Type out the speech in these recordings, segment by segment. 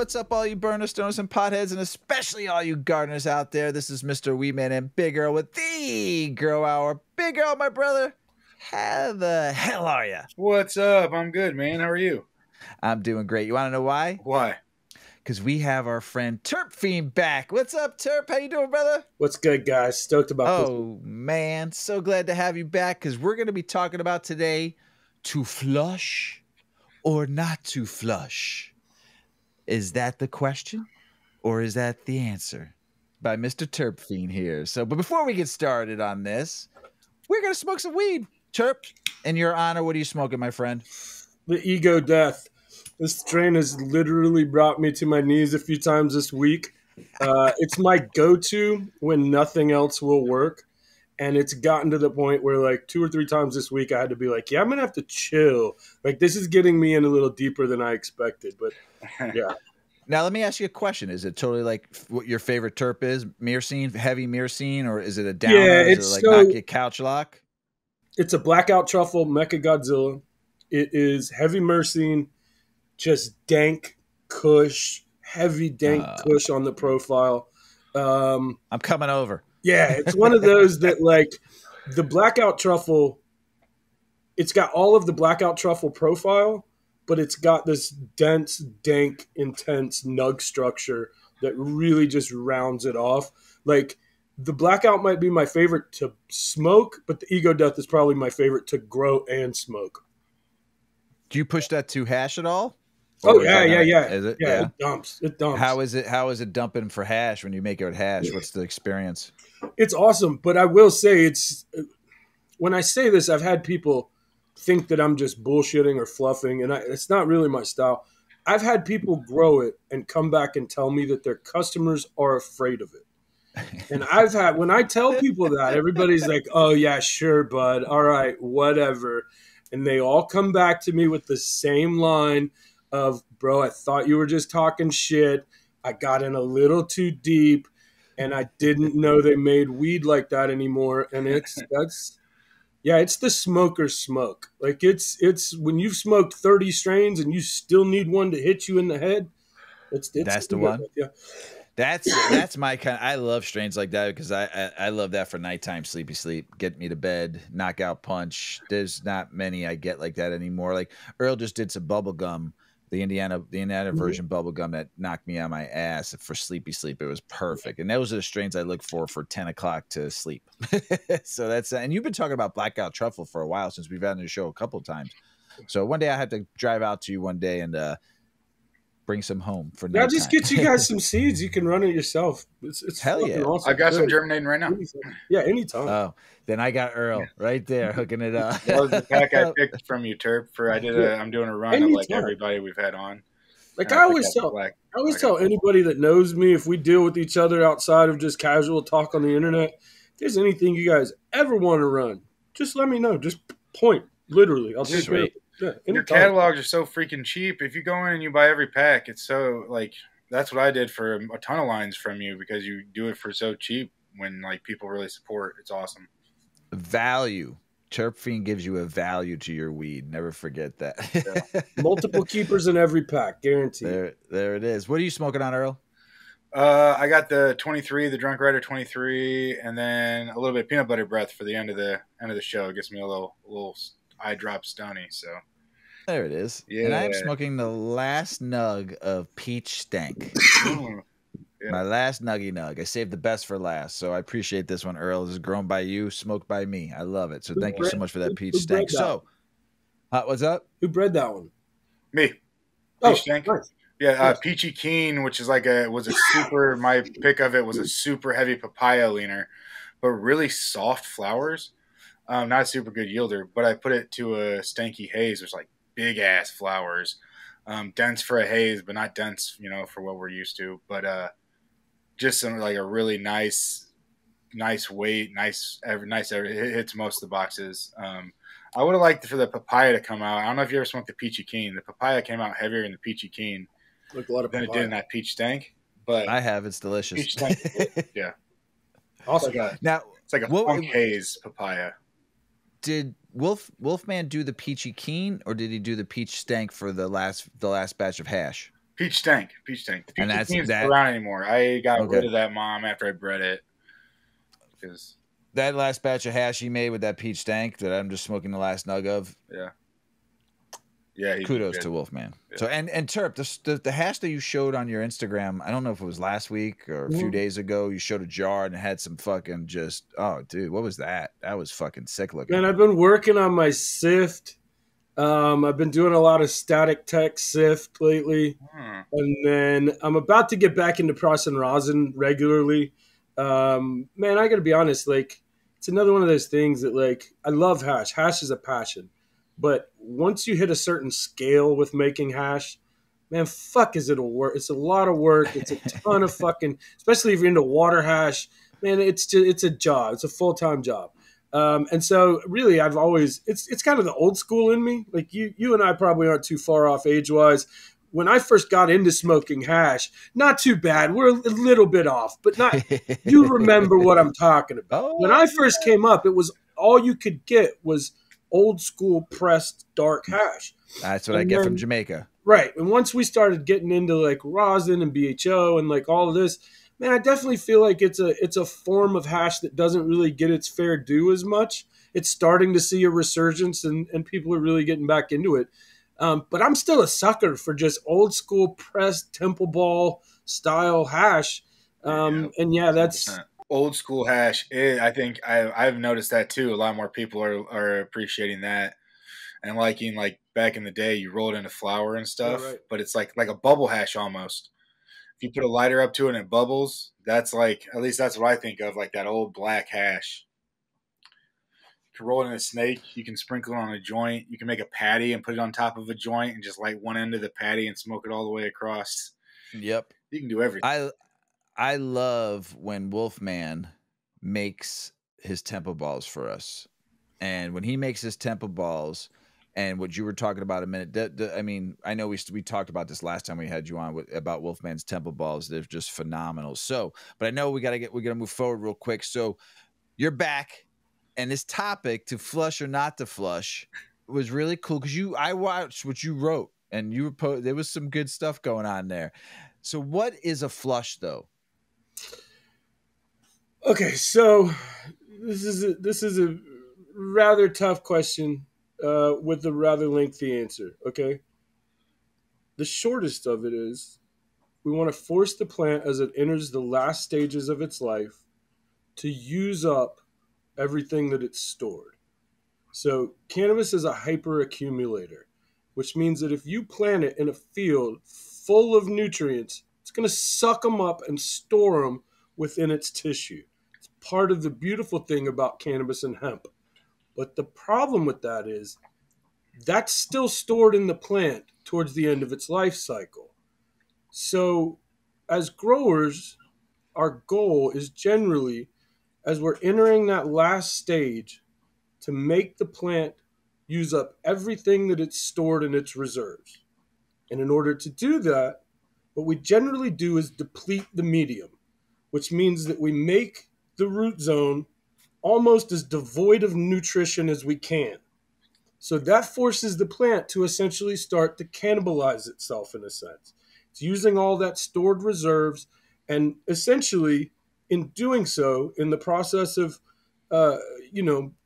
What's up, all you burners, stoners, and potheads, and especially all you gardeners out there? This is Mr. Weedman and Big Earl with the Grow Hour. Big Earl, my brother, how the hell are you? What's up? I'm good, man. How are you? I'm doing great. You want to know why? Why? Because we have our friend Terpfi3rd back. What's up, Terp? How you doing, brother? What's good, guys? Stoked about this. Oh, man. So glad to have you back because we're going to be talking about today to flush or not to flush. Is that the question or is that the answer? By Mr. Terpfi3rd here. So, but before we get started on this, we're going to smoke some weed. Terp, in your honor, what are you smoking, my friend? The ego death. This strain has literally brought me to my knees a few times this week. It's my go-to when nothing else will work. And it's gotten to the point where like 2 or 3 times this week, I had to be like, yeah, I'm going to have to chill. Like this is getting me in a little deeper than I expected. But yeah. Now, let me ask you a question. Is it totally like what your favorite terp is? Myrcene, heavy myrcene, or is it a downer? Yeah, is it's it like so, knock your couch lock? It's a blackout truffle Mecha Godzilla. It is heavy myrcene, just dank kush, heavy dank kush on the profile. I'm coming over. Yeah, it's one of those that like the blackout truffle, it's got all of the blackout truffle profile, but it's got this dense, dank, intense nug structure that really just rounds it off. Like the blackout might be my favorite to smoke, but the ego death is probably my favorite to grow and smoke. Do you push that to hash at all? Oh yeah. Is it? Yeah, it dumps. It dumps. How is it dumping for hash when you make it with hash? What's the experience? It's awesome, but I will say it's when I say this, I've had people think that I'm just bullshitting or fluffing, and it's not really my style. I've had people grow it and come back and tell me that their customers are afraid of it. And I've had, when I tell people that, everybody's like, oh yeah, sure, bud. All right, whatever. And they all come back to me with the same line of, bro, I thought you were just talking shit. I got in a little too deep. And I didn't know they made weed like that anymore. And it's the smoker smoke. Like it's when you've smoked 30 strains and you still need one to hit you in the head. That's the one. Yeah. That's my kind. I love strains like that because I love that for nighttime sleepy sleep. Get me to bed, knockout punch. There's not many I get like that anymore. Like Earl just did some bubble gum. The Indiana version bubble gum that knocked me on my ass for sleepy sleep. It was perfect. And those are the strains I look for 10 o'clock to sleep. So that's, and you've been talking about blackout truffle for a while since we've had on the show a couple of times. So one day I have to drive out to you one day and bring some home for nighttime. I'll just get you guys some seeds. You can run it yourself. It's hell yeah. Awesome. I got some germinating right now. Yeah, anytime. Oh, then I got Earl right there hooking it up. That was the pack I picked from you, Terp. I'm doing a run of like everybody we've had on. Like I always tell anybody that knows me, if we deal with each other outside of just casual talk on the internet, if there's anything you guys ever want to run, just let me know. Just point. Literally. I'll take it. Yeah, your catalogs are so freaking cheap. If you go in and you buy every pack, it's so like that's what I did for a ton of lines from you because you do it for so cheap when like people really support. It's awesome. Value. Terpfi3rd gives you a value to your weed. Never forget that. Yeah. Multiple keepers in every pack, guaranteed. There it is. What are you smoking on, Earl? I got the 23, the Drunk Rider 23, and then a little bit of peanut butter breath for the end of the show. It gets me a little eye drop stony. So there it is. Yeah. And I'm smoking the last nug of peach stank. Yeah. My last nuggy nug. I saved the best for last, so I appreciate this one, Earl. This is grown by you, smoked by me. I love it. So thank you so much for that peach stank. So, what's up? Who bred that one? Me. Peach stank. Nice. Yeah, Peachy Keen, which is like my pick of it was a super heavy papaya leaner, but really soft flowers. Not a super good yielder, but I put it to a stanky haze, which is like big ass flowers. Dense for a haze, but not dense, for what we're used to. But just some like a really nice weight, it hits most of the boxes. I would have liked for the papaya to come out. I don't know if you ever smoked the Peachy Keen. The papaya came out heavier in the Peachy Keen than it did in that peach stank. But I have. It's delicious. Peach stank, yeah. Also, it's like a funk haze papaya. Did Wolfman do the Peachy Keen or did he do the peach stank for the last batch of hash? Peach Stank. Peach Stank. The And Peach that's Stank's that. not around anymore. I got rid of that mom after I bred it. Because that last batch of hash he made with that peach stank that I'm just smoking the last nug of. Yeah, kudos to Wolfman. Yeah. So and Terp, the hash that you showed on your Instagram, I don't know if it was last week or a few days ago. You showed a jar and it had some fucking just dude, what was that? That was fucking sick looking. Man, I've been working on my sift. I've been doing a lot of static tech sift lately, and then I'm about to get back into processing rosin regularly. Man, I gotta be honest, like it's another one of those things that like I love hash. Hash is a passion. But once you hit a certain scale with making hash, man, fuck is it a work? It's a lot of work. It's a ton of fucking, especially if you're into water hash, man, it's a job. It's a full-time job. And so really I've always, it's kind of the old school in me. Like you and I probably aren't too far off age-wise. When I first got into smoking hash, not too bad. We're a little bit off, but not, you remember what I'm talking about. When I first came up, it was all you could get was old school pressed dark hash. That's what I get from Jamaica. Right. And once we started getting into like rosin and BHO and like all of this, man, I definitely feel like it's a form of hash that doesn't really get its fair due as much. It's starting to see a resurgence and people are really getting back into it. But I'm still a sucker for just old school pressed Temple Ball style hash. And yeah, that's 100%. Old school hash. I think I've noticed that too. A lot more people are appreciating that and liking, like back in the day, you roll it into flour and stuff, but it's like a bubble hash almost. If you put a lighter up to it and it bubbles, that's like, at least that's what I think of, like that old black hash. You can roll it in a snake. You can sprinkle it on a joint. You can make a patty and put it on top of a joint and just light one end of the patty and smoke it all the way across. Yep. You can do everything. I love when Wolfman makes his tempo balls for us. And when he makes his tempo balls, and what you were talking about a minute, I mean, I know we talked about this last time we had you on about Wolfman's tempo balls. They're just phenomenal. So, but I know we got to move forward real quick. So you're back, and this topic, to flush or not to flush, was really cool because I watched what you wrote, and there was some good stuff going on there. So what is a flush though? Okay, so this is a rather tough question with a rather lengthy answer. Okay, the shortest of it is we want to force the plant as it enters the last stages of its life to use up everything that it's stored. So cannabis is a hyperaccumulator, which means that if you plant it in a field full of nutrients, it's going to suck them up and store them within its tissue. It's part of the beautiful thing about cannabis and hemp. But the problem with that is that's still stored in the plant towards the end of its life cycle. So as growers, our goal is generally, as we're entering that last stage, to make the plant use up everything that it's stored in its reserves. And in order to do that, what we generally do is deplete the medium, which means that we make the root zone almost as devoid of nutrition as we can. So that forces the plant to essentially start to cannibalize itself in a sense. It's using all that stored reserves, and essentially in doing so, in the process of,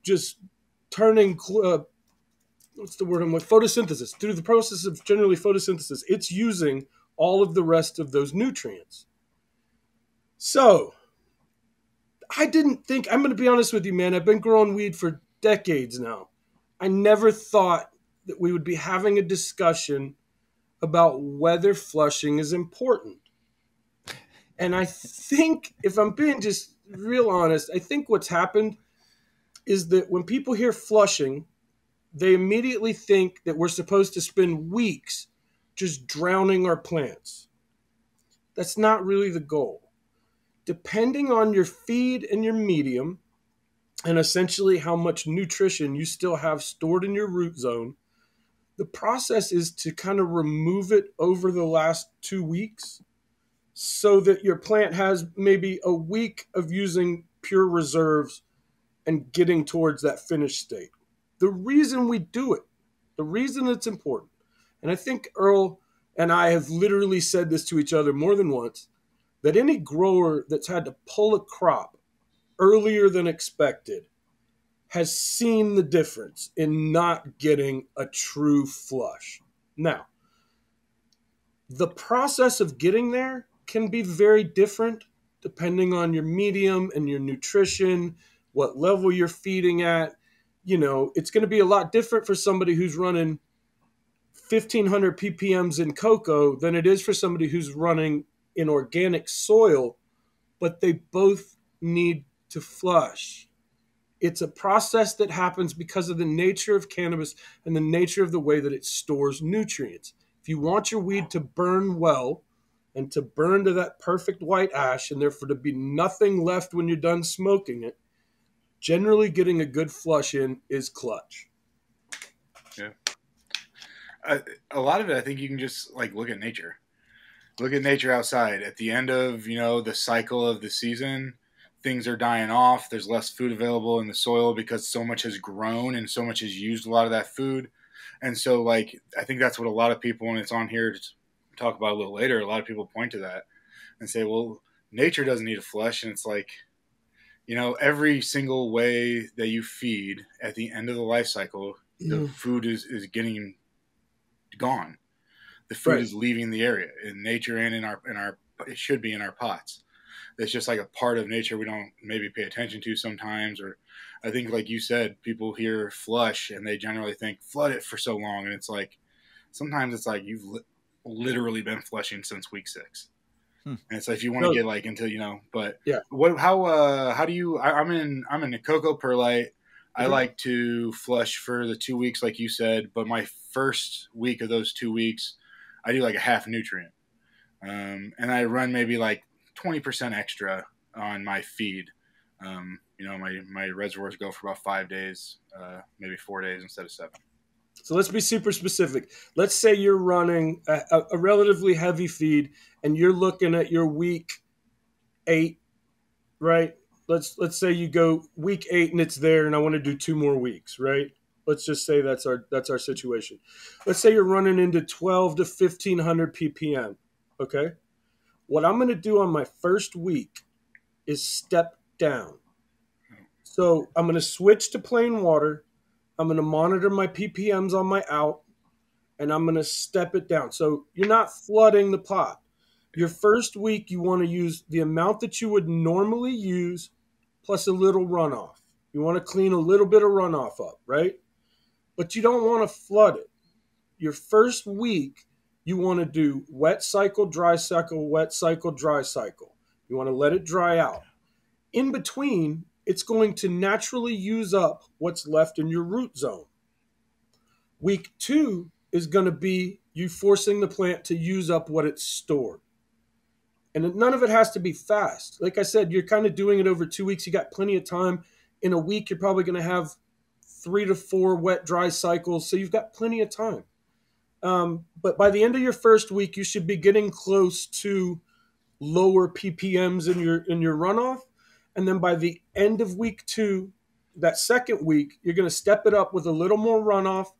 just turning, what's the word I'm like, photosynthesis. Through the process of generally photosynthesis, it's using all of the rest of those nutrients. So I didn't think, I'm going to be honest with you, man, I've been growing weed for decades now. I never thought that we would be having a discussion about whether flushing is important. And I think, if I'm being just real honest, I think what's happened is that when people hear flushing, they immediately think that we're supposed to spend weeks just drowning our plants. That's not really the goal. Depending on your feed and your medium, and essentially how much nutrition you still have stored in your root zone, the process is to kind of remove it over the last 2 weeks so that your plant has maybe a week of using pure reserves and getting towards that finished state. The reason we do it, the reason it's important, and I think Earl and I have literally said this to each other more than once, that any grower that's had to pull a crop earlier than expected has seen the difference in not getting a true flush. Now, the process of getting there can be very different depending on your medium and your nutrition, what level you're feeding at. You know, it's going to be a lot different for somebody who's running 1,500 ppms in cocoa than it is for somebody who's running in organic soil, but they both need to flush. It's a process that happens because of the nature of cannabis and the nature of the way that it stores nutrients. If you want your weed to burn well and to burn to that perfect white ash and therefore to be nothing left when you're done smoking it, generally getting a good flush in is clutch. Yeah. A lot of it, I think you can just like look at nature. Look at nature outside. At the end of, you know, the cycle of the season, things are dying off. There's less food available in the soil because so much has grown and so much has used a lot of that food. And so, like, I think that's what a lot of people, and it's on here to talk about a little later, a lot of people point to that and say, well, nature doesn't need a flush. And it's like, you know, every single way that you feed at the end of the life cycle, the food is getting gone. The food is leaving the area in nature and in our, it should be in our pots. It's just like a part of nature we don't maybe pay attention to sometimes. Or I think, like you said, people hear flush and they generally think flood it for so long. And it's like, sometimes it's like you've literally been flushing since week 6. And it's like, if you want to get like into, you know, but yeah, how do you, I'm in a cocoa perlite. I like to flush for the 2 weeks, like you said, but my first week of those 2 weeks, I do like a half nutrient. And I run maybe like 20% extra on my feed. You know, my reservoirs go for about 5 days, maybe 4 days instead of 7. So let's be super specific. Let's say you're running a relatively heavy feed and you're looking at your week 8, right? Let's say you go week 8 and it's there and I want to do 2 more weeks, right? Let's just say that's our situation. Let's say you're running into 12 to 1,500 ppm, okay? What I'm going to do on my first week is step down. So I'm going to switch to plain water. I'm going to monitor my ppms on my out, and I'm going to step it down. So you're not flooding the pot. Your first week, you want to use the amount that you would normally use plus a little runoff. You want to clean a little bit of runoff up, right? But you don't want to flood it. Your first week, you want to do wet cycle, dry cycle, wet cycle, dry cycle. You want to let it dry out. In between, it's going to naturally use up what's left in your root zone. Week 2 is going to be you forcing the plant to use up what it's stored. And none of it has to be fast. Like I said, you're kind of doing it over 2 weeks. You got plenty of time. In a week, you're probably going to have 3 to 4 wet, dry cycles. So you've got plenty of time. But by the end of your first week, you should be getting close to lower ppms in your runoff. And then by the end of week 2, that second week, you're going to step it up with a little more runoff.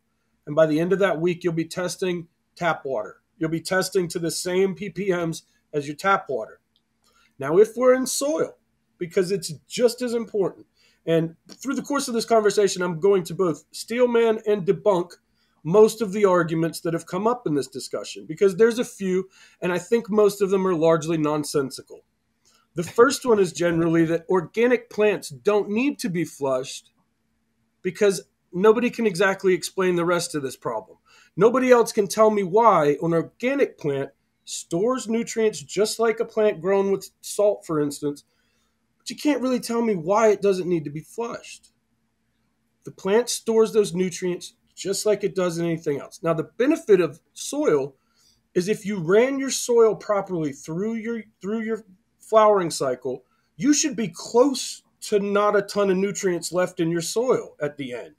And by the end of that week, you'll be testing tap water. You'll be testing to the same ppms as your tap water. Now, if we're in soil, because it's just as important, and through the course of this conversation, I'm going to both steelman and debunk most of the arguments that have come up in this discussion, because there's a few, and I think most of them are largely nonsensical. The first one is generally that organic plants don't need to be flushed because nobody can exactly explain the rest of this problem. Nobody else can tell me why an organic plant stores nutrients just like a plant grown with salt, for instance, but you can't really tell me why it doesn't need to be flushed. The plant stores those nutrients just like it does anything else. Now, the benefit of soil is if you ran your soil properly through your flowering cycle, you should be close to not a ton of nutrients left in your soil at the end.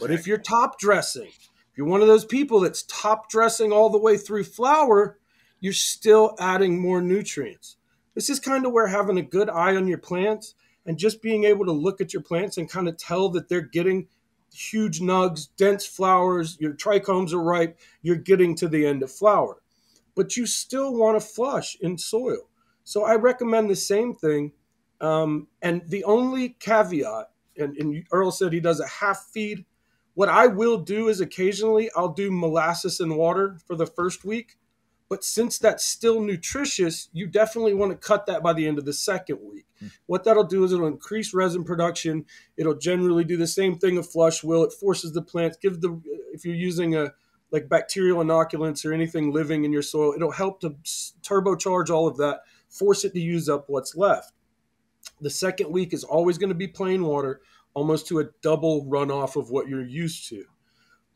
But if you're top dressing, if you're one of those people that's top dressing all the way through flower, you're still adding more nutrients. This is kind of where having a good eye on your plants and just being able to look at your plants and kind of tell that they're getting huge nugs, dense flowers, your trichomes are ripe, you're getting to the end of flower. but you still want to flush in soil. So I recommend the same thing. And the only caveat, and Earl said he does a half feed. What I will do is occasionally I'll do molasses and water for the first week. But since that's still nutritious, you definitely want to cut that by the end of the second week. What that'll do is it'll increase resin production. It'll generally do the same thing a flush will. It forces the plants, if you're using like bacterial inoculants or anything living in your soil, it'll help to turbocharge all of that, force it to use up what's left. The second week is always going to be plain water, almost to a double runoff of what you're used to.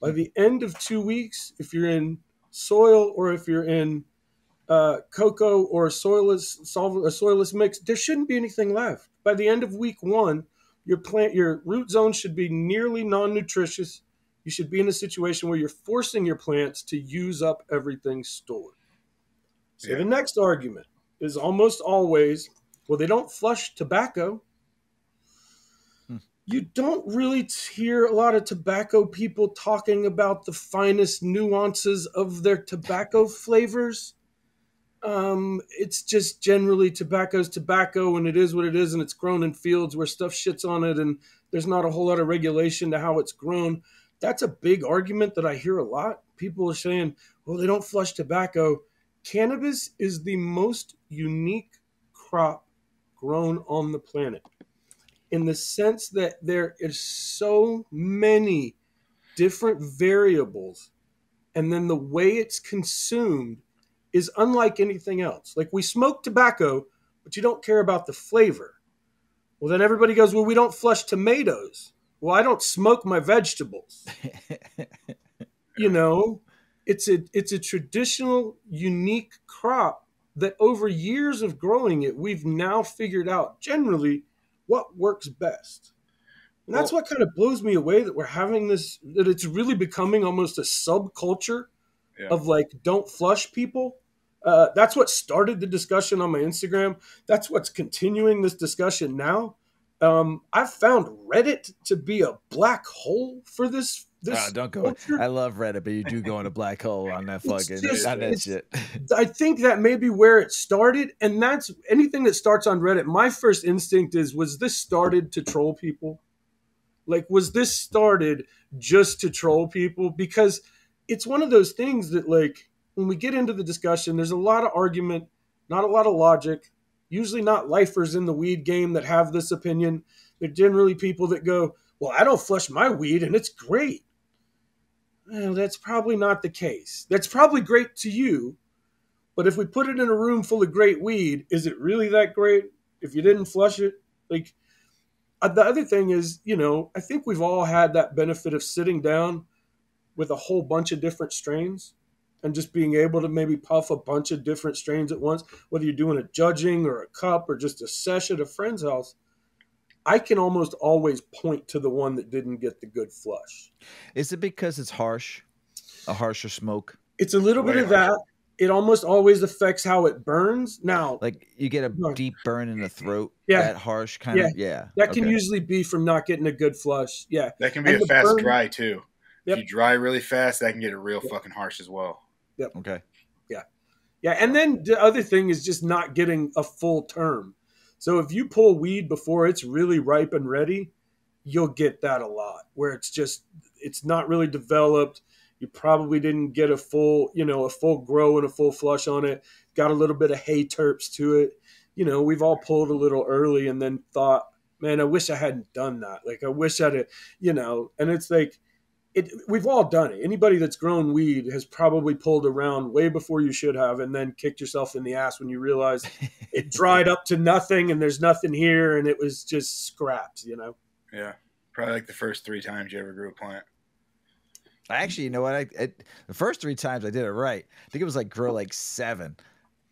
By the end of 2 weeks, if you're in soil or if you're in cocoa or a soilless mix, there shouldn't be anything left. By the end of week 1, your root zone should be nearly non-nutritious. You should be in a situation where you're forcing your plants to use up everything stored. So the next argument is almost always, well, they don't flush tobacco. You don't really hear a lot of tobacco people talking about the finest nuances of their tobacco flavors. It's just generally tobacco's tobacco, and it is what it is, and it's grown in fields where stuff shits on it, and there's not a whole lot of regulation to how it's grown. That's a big argument that I hear a lot. People are saying, well, they don't flush tobacco. Cannabis is the most unique crop grown on the planet, in the sense that there is so many different variables, and then the way it's consumed is unlike anything else. Like, we smoke tobacco, but you don't care about the flavor. Well, then everybody goes, well, we don't flush tomatoes. Well, I don't smoke my vegetables. You know, it's a traditional, unique crop that over years of growing it, we've now figured out generally what works best. And that's what kind of blows me away, that we're having this, that it's really becoming almost a subculture of like, don't flush people. That's what started the discussion on my Instagram. That's what's continuing this discussion now. I've found Reddit to be a black hole for this. Don't go. I love Reddit, but you do go in a black hole on that that shit. I think that may be where it started, and that's anything that starts on Reddit. My first instinct is, was this started to troll people? Like, was this started just to troll people? Because it's one of those things that, like, when we get into the discussion, there's a lot of argument, not a lot of logic, usually not lifers in the weed game that have this opinion. They're generally people that go, well, I don't flush my weed and it's great. Well, that's probably not the case. That's probably great to you, but if we put it in a room full of great weed, is it really that great if you didn't flush it? Like, the other thing is, you know, I think we've all had that benefit of sitting down with a whole bunch of different strains and just being able to maybe puff a bunch of different strains at once, whether you're doing a judging or a cup or just a sesh at a friend's house. I can almost always point to the one that didn't get the good flush. Is it because it's harsh? A harsher smoke? It's a little bit of that. It almost always affects how it burns. Now, like, you get a deep burn in the throat, that harsh kind of, That can usually be from not getting a good flush. Yeah. That can be a fast dry too. If you dry really fast, that can get it real fucking harsh as well. Yep. Okay. Yeah. Yeah. And then the other thing is just not getting a full term. So if you pull weed before it's really ripe and ready, you'll get that a lot, where it's not really developed. You probably didn't get a full grow and a full flush on it. Got a little bit of hay terps to it. You know, we've all pulled a little early and then thought, man, I wish I hadn't done that. Like, I wish I'd, and it's like, we've all done it. Anybody that's grown weed has probably pulled around way before you should have, and then kicked yourself in the ass when you realize it dried up to nothing and there's nothing here and it was just scraps, you know? Yeah. Probably like the first 3 times you ever grew a plant. Actually, you know what? The first 3 times I did it right. I think it was like grow like 7.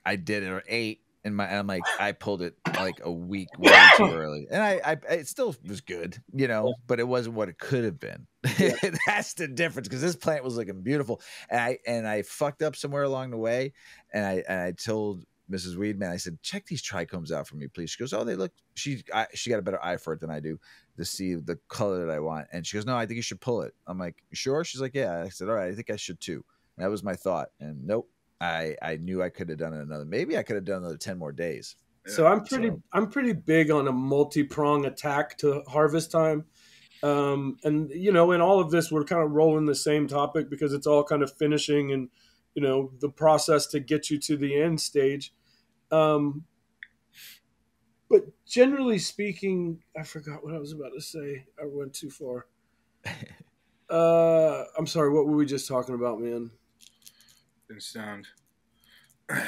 I did it, or 8. I'm like, I pulled it like a week way too early, and it still was good, you know, but it wasn't what it could have been. Yeah. That's the difference, because this plant was looking beautiful, and I fucked up somewhere along the way, and I told Mrs. Weedman, I said, check these trichomes out for me, please. She goes, oh, they look. She got a better eye for it than I do to see the color that I want, and she goes, no, I think you should pull it. I'm like, you sure? She's like, yeah. I said, all right, I think I should too. And that was my thought, and nope. I knew I could have done another. Maybe I could have done another 10 more days. So I'm pretty big on a multi-prong attack to harvest time. And in all of this, we're kind of rolling the same topic because it's all kind of finishing and, the process to get you to the end stage. But generally speaking, I forgot what I was about to say. I went too far. I'm sorry. What were we just talking about, man? Been stoned.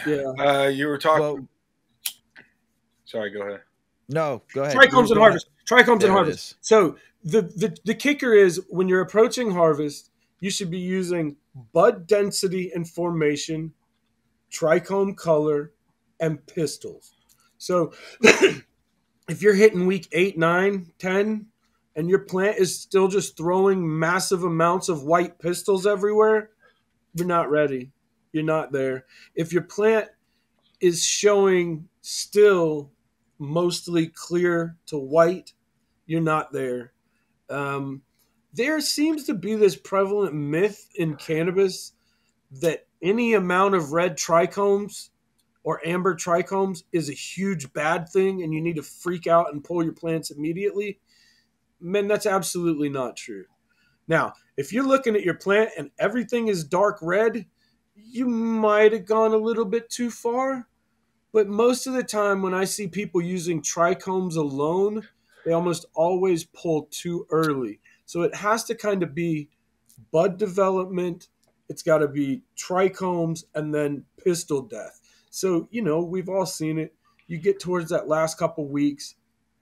Yeah. You were talking. Well, sorry, go ahead. No, go ahead. Trichomes and harvest. Trichomes and harvest. So the kicker is when you're approaching harvest, you should be using bud density and formation, trichome color, and pistils. So if you're hitting week 8, 9, 10, and your plant is still just throwing massive amounts of white pistils everywhere, you're not ready. You're not there. If your plant is showing still mostly clear to white, you're not there. There seems to be this prevalent myth in cannabis that any amount of red trichomes or amber trichomes is a huge bad thing and you need to freak out and pull your plants immediately. Man, that's absolutely not true. Now, if you're looking at your plant and everything is dark red, you might have gone a little bit too far. But most of the time when I see people using trichomes alone, they almost always pull too early. So it has to kind of be bud development. It's got to be trichomes and then pistil death. So, we've all seen it. You get towards that last couple weeks,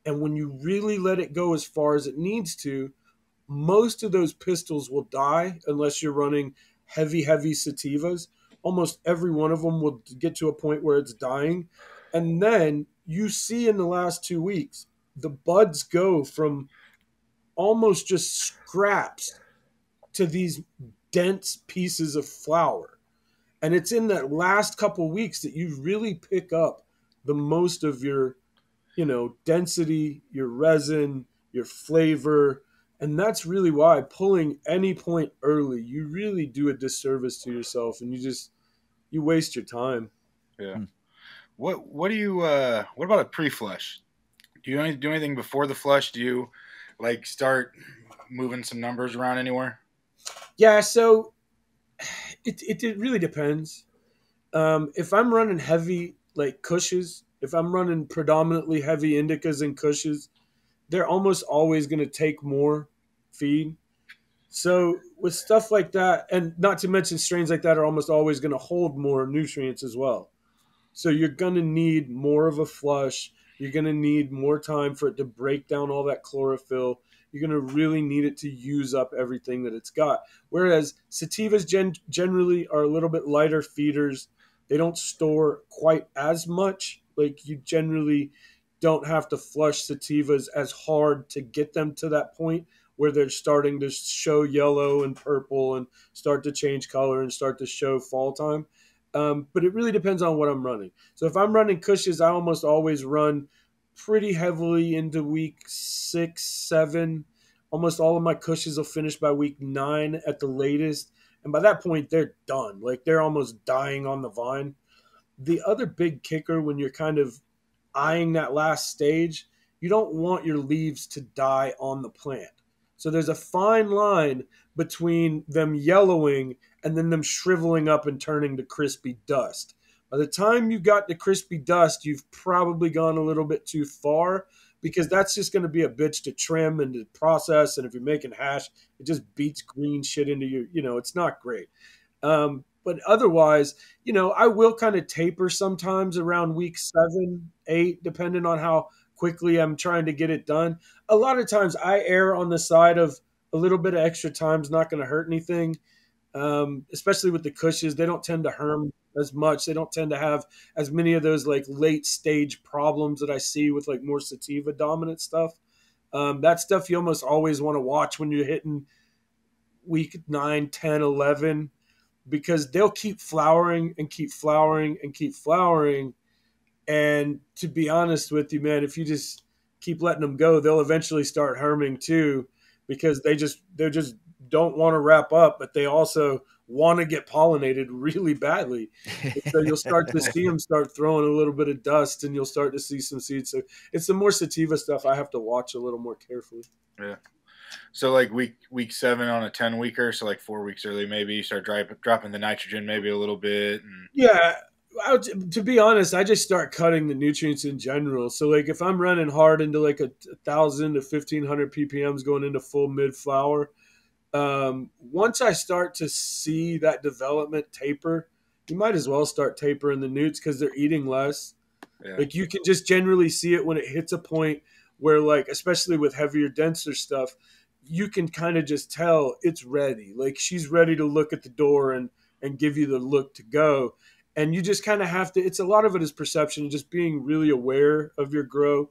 and when you really let it go as far as it needs to, most of those pistils will die unless you're running heavy sativas. Almost every one of them will get to a point where it's dying. And then you see in the last 2 weeks, the buds go from almost just scraps to these dense pieces of flower. And it's in that last couple weeks that you really pick up the most of your, density, your resin, your flavor. And that's really why pulling any point early, you really do a disservice to yourself and you waste your time. Yeah. What do you what about a pre-flush? Do you do anything before the flush? Do you start moving some numbers around anywhere? Yeah, so it really depends. If I'm running heavy cushes, if I'm running predominantly heavy indicas and cushes, they're almost always going to take more feed. So with stuff like that, and not to mention strains like that are almost always going to hold more nutrients as well. So you're going to need more of a flush. You're going to need more time for it to break down all that chlorophyll. You're going to really need it to use up everything that it's got. Whereas sativas generally are a little bit lighter feeders. They don't store quite as much. You generally don't have to flush sativas as hard to get them to that point where they're starting to show yellow and purple and start to change color and start to show fall time. But it really depends on what I'm running. So if I'm running cushes, I almost always run pretty heavily into week 6, 7. Almost all of my cushes will finish by week 9 at the latest. And by that point, they're done. They're almost dying on the vine. The other big kicker when you're kind of eyeing that last stage, you don't want your leaves to die on the plant. So there's a fine line between them yellowing and then them shriveling up and turning to crispy dust. By the time you got to crispy dust, you've probably gone a little bit too far because that's just going to be a bitch to trim and to process. And if you're making hash, it just beats green shit into you. It's not great. But otherwise, I will kind of taper sometimes around week 7, 8, depending on how quickly I'm trying to get it done. A lot of times I err on the side of a little bit of extra time is not going to hurt anything, especially with the cushes. They don't tend to herm as much. They don't tend to have as many of those late stage problems that I see with more sativa dominant stuff. That stuff you almost always want to watch when you're hitting week 9, 10, 11, because they'll keep flowering and keep flowering and keep flowering. And to be honest with you, man, if you just keep letting them go, they'll eventually start herming too, because they just don't want to wrap up, but they also want to get pollinated really badly. So you'll start to see them start throwing a little bit of dust, and you'll start to see some seeds. So it's the more sativa stuff I have to watch a little more carefully. Yeah. So like week 7 on a 10-weeker, so like 4 weeks early, maybe you start dropping the nitrogen maybe a little bit. And... Yeah. To be honest, I just start cutting the nutrients in general. So like if I'm running hard into like 1,000 to 1,500 ppms going into full mid flower, once I start to see that development taper, you might as well start tapering the newts because they're eating less. Yeah. Like you can just generally see it when it hits a point where, like, especially with heavier, denser stuff, you can kind of just tell it's ready. Like she's ready to look at the door and give you the look to go. And you just kind of have to, it's a lot of it is perception, just being really aware of your grow,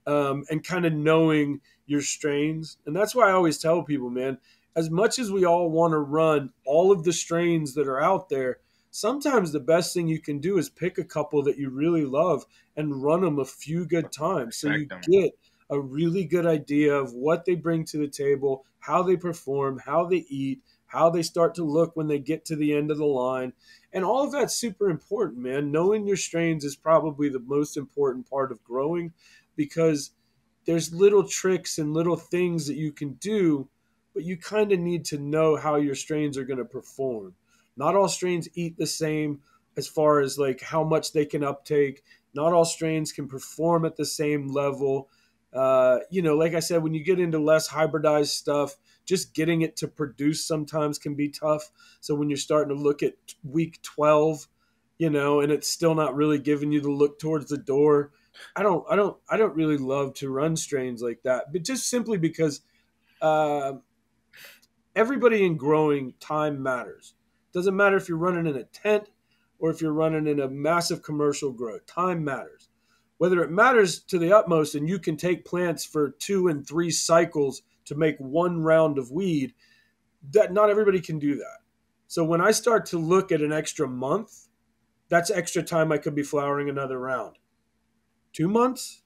and kind of knowing your strains. And that's why I always tell people, man, as much as we all want to run all of the strains that are out there, sometimes the best thing you can do is pick a couple that you really love and run them a few good times. So you get a really good idea of what they bring to the table, how they perform, how they eat, how they start to look when they get to the end of the line. And all of that's super important, man. Knowing your strains is probably the most important part of growing, because there's little tricks and little things that you can do, but you kind of need to know how your strains are going to perform. Not all strains eat the same as far as like how much they can uptake. Not all strains can perform at the same level. Like I said, when you get into less hybridized stuff, just getting it to produce sometimes can be tough. So when you're starting to look at week 12, and it's still not really giving you the look towards the door, I don't really love to run strains like that, but just simply because everybody in growing, time matters. Doesn't matter if you're running in a tent or if you're running in a massive commercial grow. Time matters. Whether it matters to the utmost and you can take plants for 2 and 3 cycles to make 1 round of weed, that not everybody can do that. So when I start to look at an extra month, that's extra time I could be flowering another round. 2 months?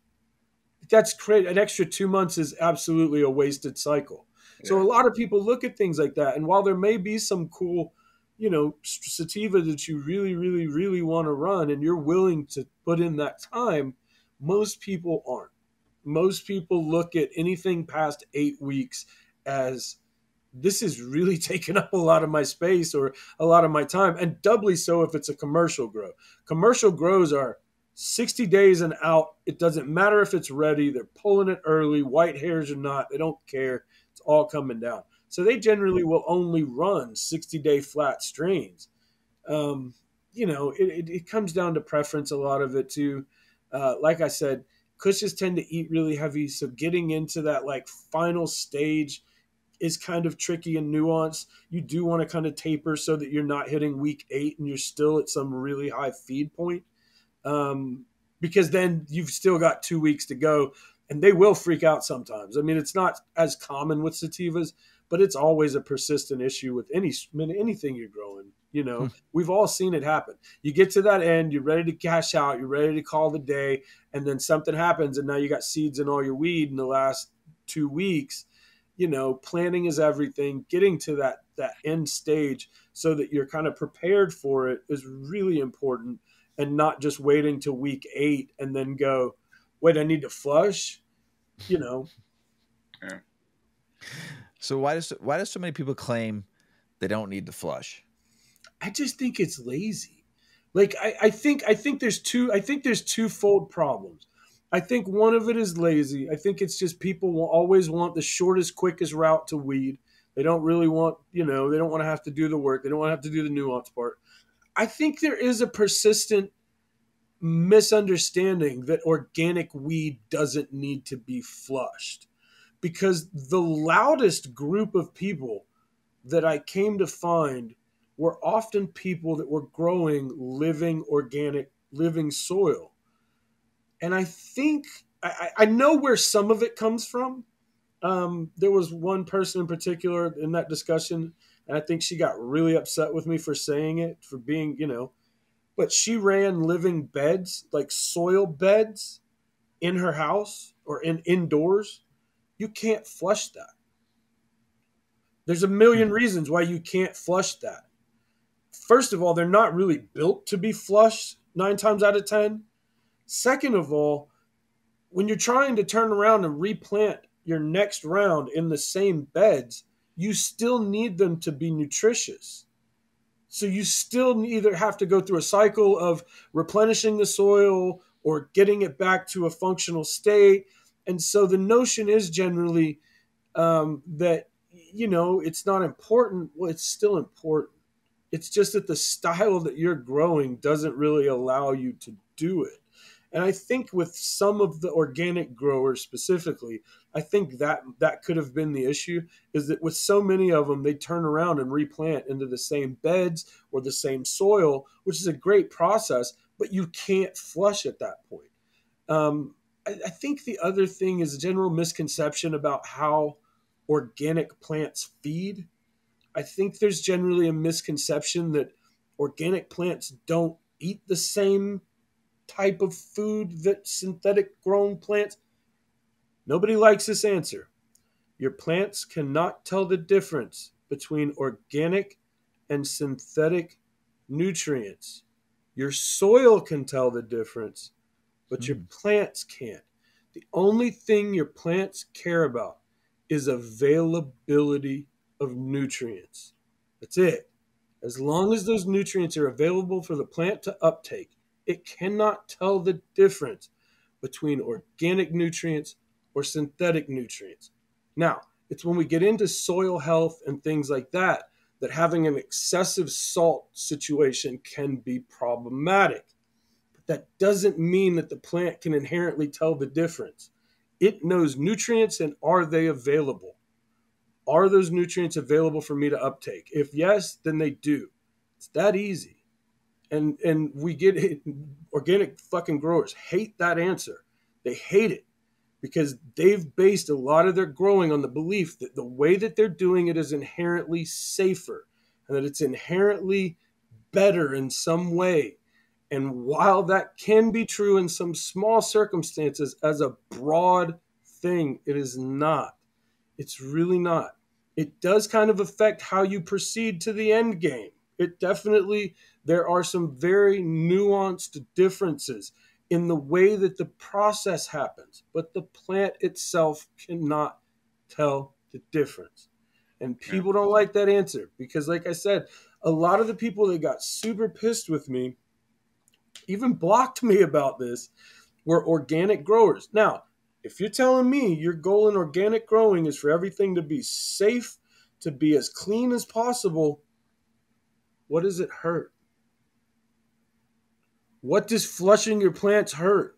That's great. An extra 2 months is absolutely a wasted cycle. Yeah. So a lot of people look at things like that. And while there may be some cool, sativa that you really, really, really want to run and you're willing to put in that time, most people aren't. Most people look at anything past 8 weeks as, this is really taking up a lot of my space or a lot of my time, and doubly so if it's a commercial grow. Commercial grows are 60 days and out. It doesn't matter if it's ready. They're pulling it early, white hairs or not. They don't care. It's all coming down. So they generally will only run 60-day flat strains. It comes down to preference, a lot of it too. Like I said, cushes tend to eat really heavy. So getting into that like final stage is kind of tricky and nuanced. You do want to kind of taper so that you're not hitting week 8 and you're still at some really high feed point. Because then you've still got 2 weeks to go, and they will freak out sometimes. I mean, it's not as common with sativas, but it's always a persistent issue with anything you're growing. We've all seen it happen. You get to that end, you're ready to cash out, you're ready to call the day, and then something happens, and now you got seeds in all your weed in the last 2 weeks. Planning is everything. Getting to that end stage so that you're kind of prepared for it is really important, and not just waiting to week 8 and then go, wait, I need to flush, Yeah. So why do so many people claim they don't need to flush? I just think it's lazy. Like I think there's twofold problems. I think one of it is lazy. I think it's just people will always want the shortest, quickest route to weed. They don't really want, they don't want to have to do the work. They don't want to have to do the nuance part. I think there is a persistent misunderstanding that organic weed doesn't need to be flushed, because the loudest group of people that I came to find were often people that were growing living organic, living soil. And I think I know where some of it comes from. There was one person in particular in that discussion, and I think she got really upset with me for saying it, for being, but she ran living beds, like soil beds in her house or indoors. You can't flush that. There's a million reasons why you can't flush that. first of all, they're not really built to be flush 9 times out of 10. Second of all, when you're trying to turn around and replant your next round in the same beds, you still need them to be nutritious. So you still either have to go through a cycle of replenishing the soil or getting it back to a functional state. And so the notion is generally that, it's not important. Well, it's still important. It's just that the style that you're growing doesn't really allow you to do it. And I think with some of the organic growers specifically, I think that could have been the issue, is that with so many of them, they turn around and replant into the same beds or the same soil, which is a great process, but you can't flush at that point. I think the other thing is a general misconception about how organic plants feed. I think there's generally a misconception that organic plants don't eat the same type of food that synthetic grown plants. Nobody likes this answer. Your plants cannot tell the difference between organic and synthetic nutrients. Your soil can tell the difference, but your plants can't. The only thing your plants care about is availability of nutrients. That's it. As long as those nutrients are available for the plant to uptake, it cannot tell the difference between organic nutrients or synthetic nutrients. Now, it's when we get into soil health and things like that having an excessive salt situation can be problematic. But that doesn't mean that the plant can inherently tell the difference. It knows nutrients, and are they available? Are those nutrients available for me to uptake? If yes, then they do. It's that easy. And we get it. Organic fucking growers hate that answer. They hate it because they've based a lot of their growing on the belief that the way that they're doing it is inherently safer and that it's inherently better in some way. And while that can be true in some small circumstances, as a broad thing, it is not. It's really not. It does kind of affect how you proceed to the end game. It definitely, there are some very nuanced differences in the way that the process happens, but the plant itself cannot tell the difference. And people don't like that answer because, like I said, a lot of the people that got super pissed with me, even blocked me about this, were organic growers. Now, if you're telling me your goal in organic growing is for everything to be safe, to be as clean as possible, what does it hurt? What does flushing your plants hurt?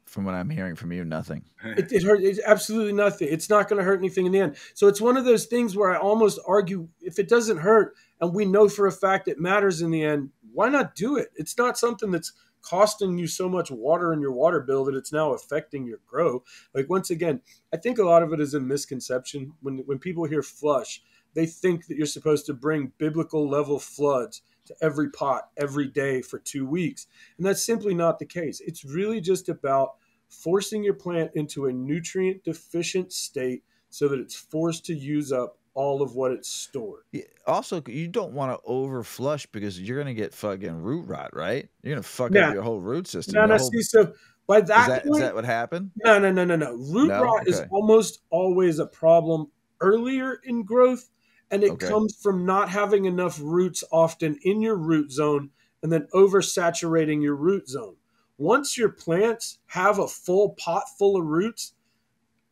From what I'm hearing from you, nothing. It hurt. It's absolutely nothing. It's not going to hurt anything in the end. So it's one of those things where I almost argue, if it doesn't hurt and we know for a fact it matters in the end, why not do it? It's not something that's costing you so much water in your water bill that it's now affecting your grow. Like, once again, I think a lot of it is a misconception. When people hear flush, they think that you're supposed to bring biblical level floods to every pot every day for 2 weeks. And that's simply not the case. It's really just about forcing your plant into a nutrient deficient state so that it's forced to use up all of what it's stored. Also, you don't want to over flush because you're going to get fucking root rot, right? You're going to fuck up your whole root system. So by that point, is that what happened? No. Root rot is almost always a problem earlier in growth. And it comes from not having enough roots often in your root zone and then oversaturating your root zone. Once your plants have a full pot full of roots,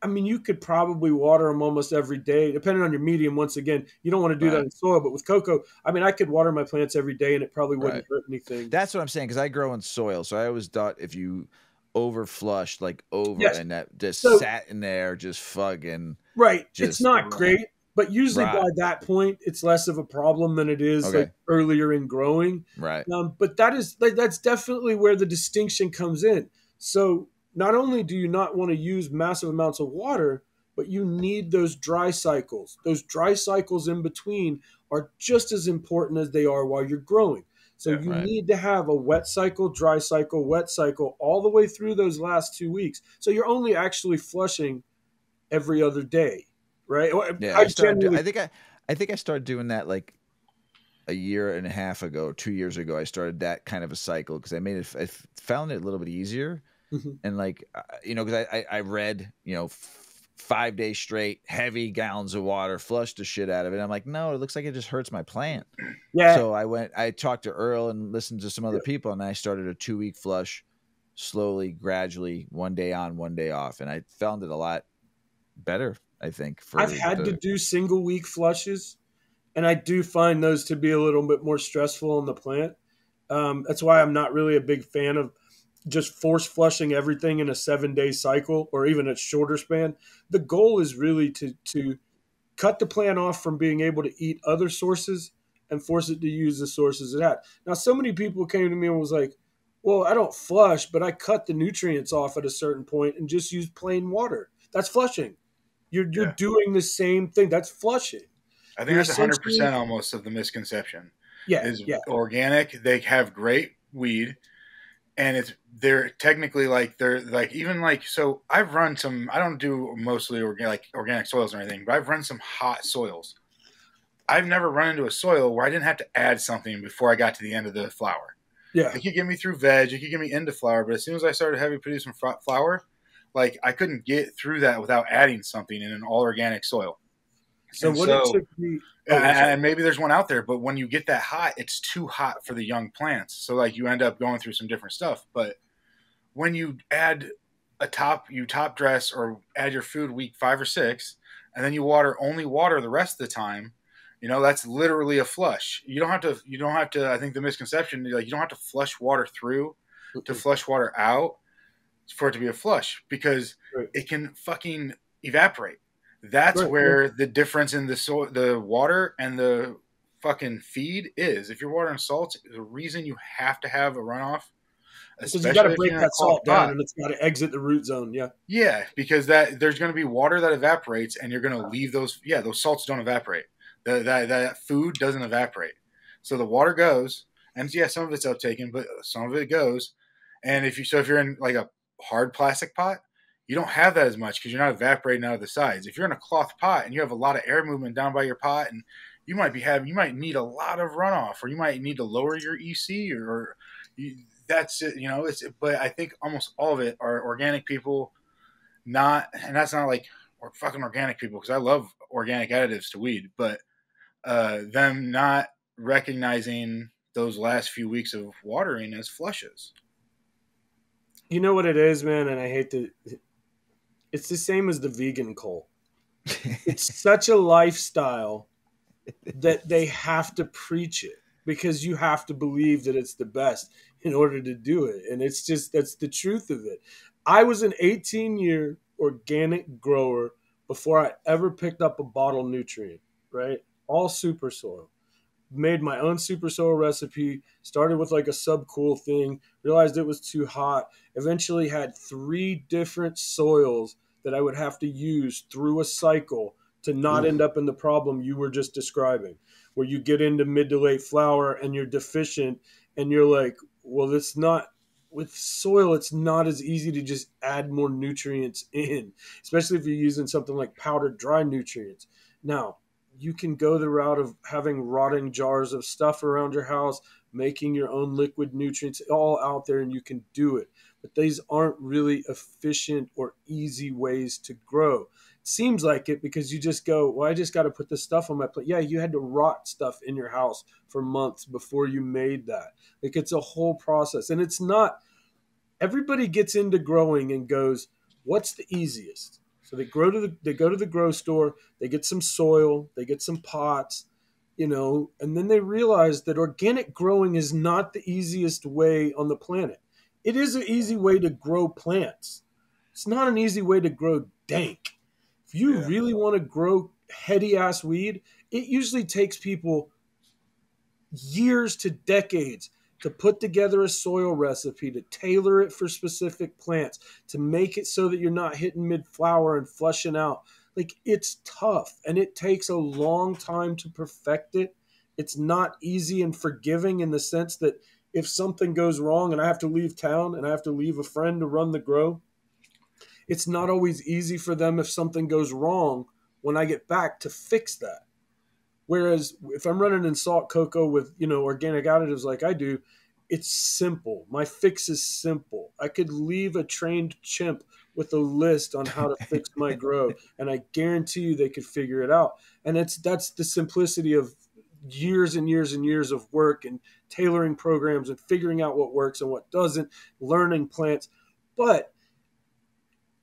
I mean, you could probably water them almost every day, depending on your medium. Once again, you don't want to do that in soil, but with cocoa, I mean, I could water my plants every day and it probably wouldn't hurt anything. That's what I'm saying, because I grow in soil. So I always thought if you over flushed, and that just sat in there, just fucking. Right. It's not great. But usually by that point, it's less of a problem than it is like earlier in growing. Right. But that's definitely where the distinction comes in. So not only do you not want to use massive amounts of water, but you need those dry cycles. Those dry cycles in between are just as important as they are while you're growing. So you need to have a wet cycle, dry cycle, wet cycle all the way through those last 2 weeks. So you're only actually flushing every other day. Right. Yeah. I think I started doing that like a year and a half ago, 2 years ago, I started that kind of a cycle because I found it a little bit easier. Mm-hmm. And like, because I read, 5 days straight, heavy gallons of water, flushed the shit out of it. I'm like, no, it looks like it just hurts my plant. Yeah. So I talked to Earl and listened to some other people, and I started a 2-week flush, slowly, gradually, 1 day on, 1 day off. And I found it a lot better, I think. I've had to do single week flushes, and I do find those to be a little bit more stressful on the plant. That's why I'm not really a big fan of just force flushing everything in a 7-day cycle or even a shorter span. The goal is really to cut the plant off from being able to eat other sources and force it to use the sources it had. Now, so many people came to me and was like, well, I don't flush, but I cut the nutrients off at a certain point and just use plain water. That's flushing. You're doing the same thing. That's flushing. I think that's 100% almost of the misconception. Yeah. Organic. They have great weed. And they're technically so I've run some, I don't do mostly organic soils or anything, but I've run some hot soils. I've never run into a soil where I didn't have to add something before I got to the end of the flower. Yeah. It could get me through veg, it could get me into flower, but as soon as I started heavy producing flower, like I couldn't get through that without adding something in an all organic soil. It took me, and maybe there's one out there, but when you get that hot, it's too hot for the young plants. So like you end up going through some different stuff. But when you add you top dress or add your food week 5 or 6, and then you only water the rest of the time, that's literally a flush. You don't have to, I think the misconception, like you don't have to flush water through to flush water out for it to be a flush, because it can fucking evaporate. That's where the difference in the water and the fucking feed is. If you're watering salts, the reason you have to have a runoff, because you got to break that salt down and it's got to exit the root zone. Yeah. Yeah, because there's going to be water that evaporates, and you're going to leave those. Yeah, those salts don't evaporate. That food doesn't evaporate. So the water goes, and yeah, some of it's uptaken, but some of it goes. And if you're in like a hard plastic pot, you don't have that as much because you're not evaporating out of the sides. If you're in a cloth pot and you have a lot of air movement down by your pot, and you might need a lot of runoff, or you might need to lower your EC, that's it. But I think almost all of it are organic people, and that's not like fucking organic people, because I love organic additives to weed, but them not recognizing those last few weeks of watering as flushes. You know what it is, man, and I hate to. It's the same as the vegan cult. It's such a lifestyle that they have to preach it, because you have to believe that it's the best in order to do it. And that's the truth of it. I was an 18-year organic grower before I ever picked up a bottle nutrient, right? All super soil. Made my own super soil recipe, started with like a subcool thing, realized it was too hot, eventually had 3 different soils that I would have to use through a cycle to not end up in the problem you were just describing, where you get into mid to late flower and you're deficient, and you're like, well, it's not, with soil, it's not as easy to just add more nutrients in, especially if you're using something like powdered dry nutrients. Now, you can go the route of having rotting jars of stuff around your house, making your own liquid nutrients, all out there, and you can do it. But these aren't really efficient or easy ways to grow. It seems like it, because you just go, well, I just got to put this stuff on my plate. Yeah, you had to rot stuff in your house for months before you made that. Like, it's a whole process. And it's not, everybody gets into growing and goes, what's the easiest? So they go to the grow store, they get some soil, they get some pots, and then they realize that organic growing is not the easiest way on the planet. It is an easy way to grow plants. It's not an easy way to grow dank. If you really want to grow heady ass weed, it usually takes people years to decades to put together a soil recipe, to tailor it for specific plants, to make it so that you're not hitting mid-flower and flushing out. Like, it's tough, and it takes a long time to perfect it. It's not easy and forgiving in the sense that if something goes wrong and I have to leave town and I have to leave a friend to run the grow, it's not always easy for them if something goes wrong when I get back to fix that. Whereas if I'm running in salt cocoa with, organic additives like I do, it's simple. My fix is simple. I could leave a trained chimp with a list on how to fix my grow, and I guarantee you they could figure it out. And that's the simplicity of years and years and years of work and tailoring programs and figuring out what works and what doesn't, learning plants. But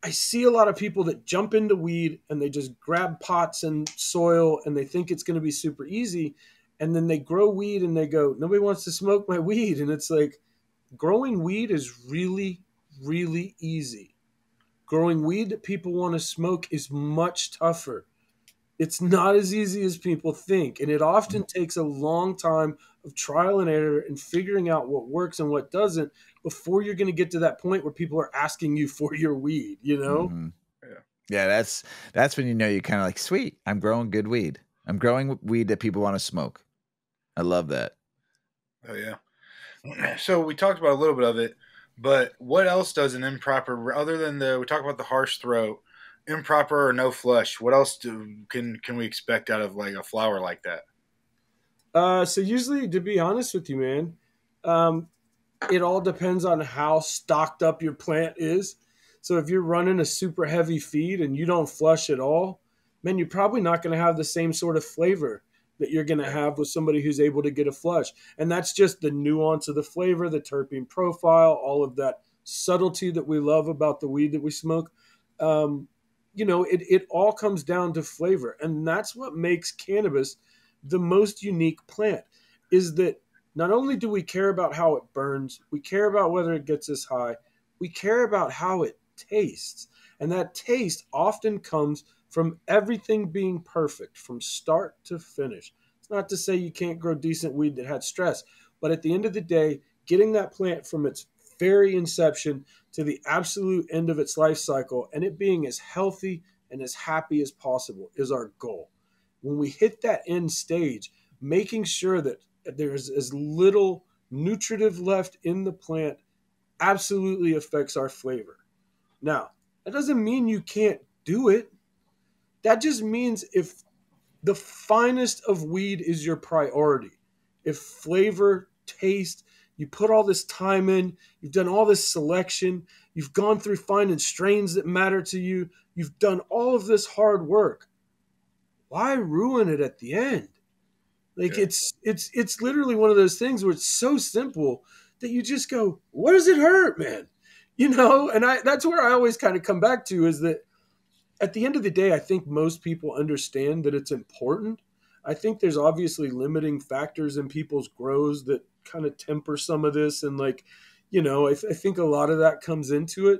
I see a lot of people that jump into weed and they just grab pots and soil and they think it's going to be super easy. And then they grow weed and they go, nobody wants to smoke my weed. And it's like, growing weed is really, really easy. Growing weed that people want to smoke is much tougher. It's not as easy as people think. And it often takes a long time of trial and error and figuring out what works and what doesn't before you're going to get to that point where people are asking you for your weed, Mm-hmm. Yeah, that's when you're kind of like, sweet, I'm growing good weed. I'm growing weed that people want to smoke. I love that. Oh, yeah. So we talked about a little bit of it, but what else does an improper, other than we talk about the harsh throat, improper or no flush, what else can we expect out of like a flower like that? So usually, to be honest with you, man, it all depends on how stocked up your plant is. So if you're running a super heavy feed and you don't flush at all, man, you're probably not going to have the same sort of flavor that you're going to have with somebody who's able to get a flush. And that's just the nuance of the flavor, the terpene profile, all of that subtlety that we love about the weed that we smoke. It all comes down to flavor. And that's what makes cannabis the most unique plant, is that not only do we care about how it burns, we care about whether it gets us high, we care about how it tastes. And that taste often comes from everything being perfect from start to finish. It's not to say you can't grow decent weed that had stress, but at the end of the day, getting that plant from its very inception to the absolute end of its life cycle and it being as healthy and as happy as possible is our goal. When we hit that end stage, making sure that there's as little nutritive left in the plant absolutely affects our flavor. Now, that doesn't mean you can't do it. That just means if the finest of weed is your priority, if flavor, taste, you put all this time in, you've done all this selection, you've gone through finding strains that matter to you, you've done all of this hard work, why ruin it at the end? Like, yeah. It's literally one of those things where it's so simple that you just go, what does it hurt, man? And that's where I always kind of come back to, is that at the end of the day, I think most people understand that it's important. I think there's obviously limiting factors in people's grows that kind of temper some of this. And I think a lot of that comes into it.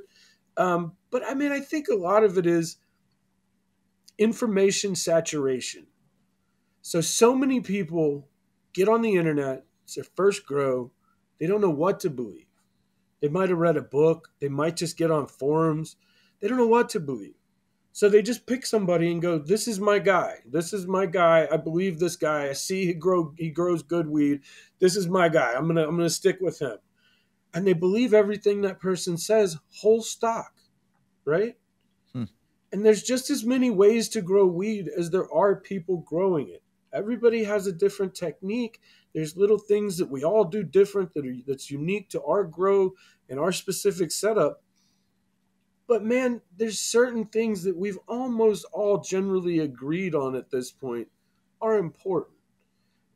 But I mean, I think a lot of it is information saturation. So many people get on the internet, it's their first grow, they don't know what to believe. They might have read a book, they might just get on forums, they don't know what to believe. So they just pick somebody and go, this is my guy. This is my guy. I believe this guy. I see he grows good weed. This is my guy. I'm gonna stick with him. And they believe everything that person says, whole stock, right? And there's just as many ways to grow weed as there are people growing it. Everybody has a different technique. There's little things that we all do different that's unique to our grow and our specific setup. But man, there's certain things that we've almost all generally agreed on at this point are important.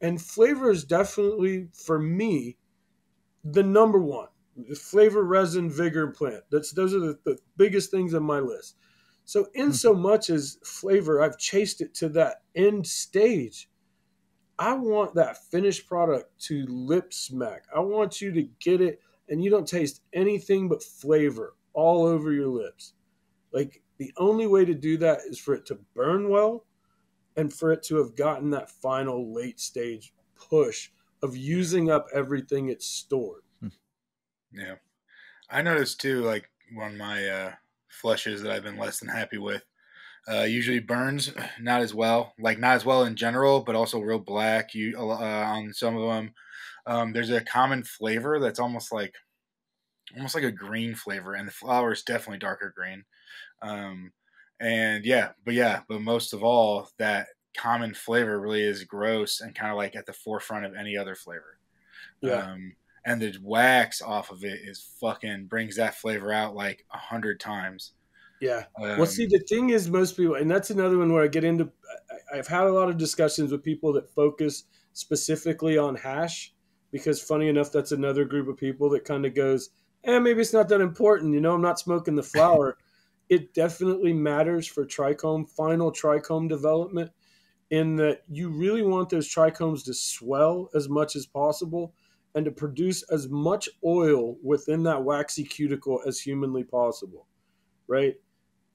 And flavor is definitely, for me, the number one. The flavor, resin, vigor, plant. Those are the biggest things on my list. So in so much as flavor, I've chased it to that end stage. I want that finished product to lip smack. I want you to get it and you don't taste anything but flavor all over your lips. Like, the only way to do that is for it to burn well and for it to have gotten that final late stage push of using up everything it's stored. Yeah. I noticed too, like, one of my flushes that I've been less than happy with usually burns not as well in general, but also real black on some of them. There's a common flavor that's almost like a green flavor, and the flower is definitely darker green. But most of all, that common flavor really is gross and kind of like at the forefront of any other flavor. Yeah. And the wax off of it is fucking brings that flavor out like 100 times. Yeah. Well, see, the thing is, most people, and that's another one where I get into, I've had a lot of discussions with people that focus specifically on hash, because funny enough, that's another group of people that kind of goes, maybe it's not that important. You know, I'm not smoking the flower. It definitely matters for trichome, final trichome development, in that you really want those trichomes to swell as much as possible and to produce as much oil within that waxy cuticle as humanly possible, right?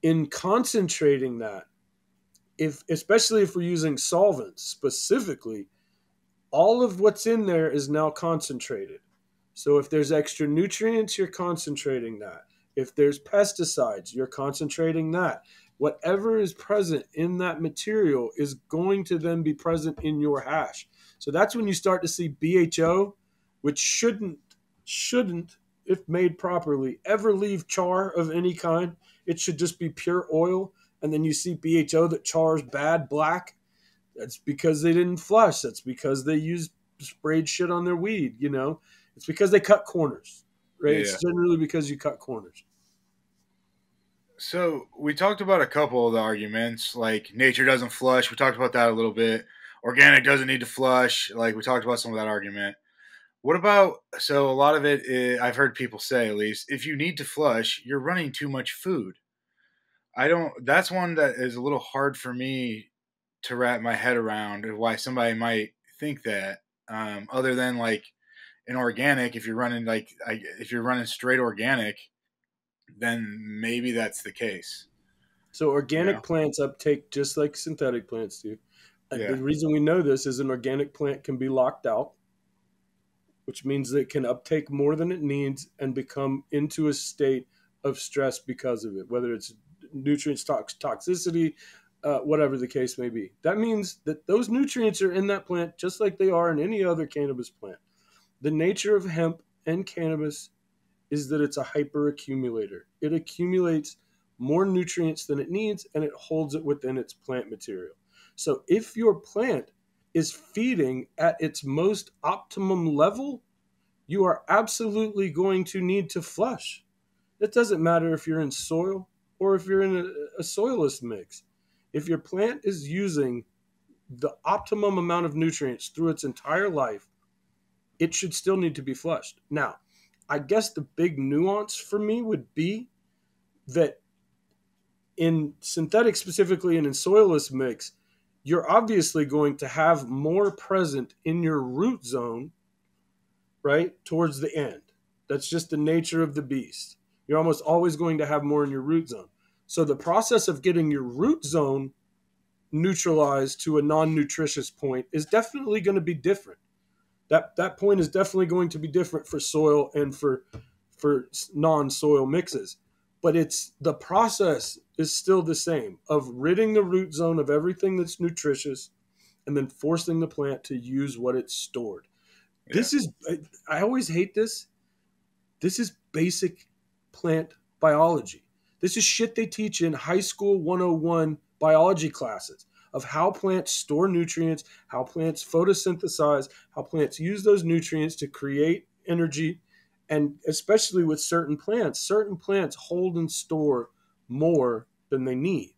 In concentrating that, especially if we're using solvents specifically, all of what's in there is now concentrated. So if there's extra nutrients, you're concentrating that. If there's pesticides, you're concentrating that. Whatever is present in that material is going to then be present in your hash. So that's when you start to see BHO, which shouldn't, if made properly, ever leave char of any kind. It should just be pure oil. And then you see BHO that chars bad black. That's because they didn't flush. That's because they used sprayed shit on their weed, you know. It's because they cut corners, right? Yeah. It's generally because you cut corners. So we talked about a couple of the arguments, like nature doesn't flush. We talked about that a little bit. Organic doesn't need to flush. Like we talked about some of that argument. What about, so a lot of it is, I've heard people say at least, if you need to flush, you're running too much food. That's one that is a little hard for me to wrap my head around why somebody might think that, other than like an organic, if you're running straight organic, then maybe that's the case. So organic plants uptake just like synthetic plants do. The reason we know this is an organic plant can be locked out, which means that it can uptake more than it needs and become into a state of stress because of it, whether it's nutrients toxicity, whatever the case may be. That means that those nutrients are in that plant just like they are in any other cannabis plant. The nature of hemp and cannabis is that it's a hyperaccumulator. It accumulates more nutrients than it needs, and it holds it within its plant material. So if your plant is feeding at its most optimum level, you are absolutely going to need to flush. It doesn't matter if you're in soil or if you're in a soilless mix. If your plant is using the optimum amount of nutrients through its entire life, it should still need to be flushed. Now, I guess the big nuance for me would be that in synthetic specifically and in soilless mix, you're obviously going to have more present in your root zone, right, towards the end. That's just the nature of the beast. You're almost always going to have more in your root zone. So the process of getting your root zone neutralized to a non-nutritious point is definitely going to be different. That point is definitely going to be different for soil and for non-soil mixes. But the process is still the same of ridding the root zone of everything that's nutritious and then forcing the plant to use what it's stored. Yeah. This is, I always hate this. This is basic plant biology. This is shit they teach in high school 101 biology classes of how plants store nutrients, how plants photosynthesize, how plants use those nutrients to create energy. And especially with certain plants hold and store more than they need.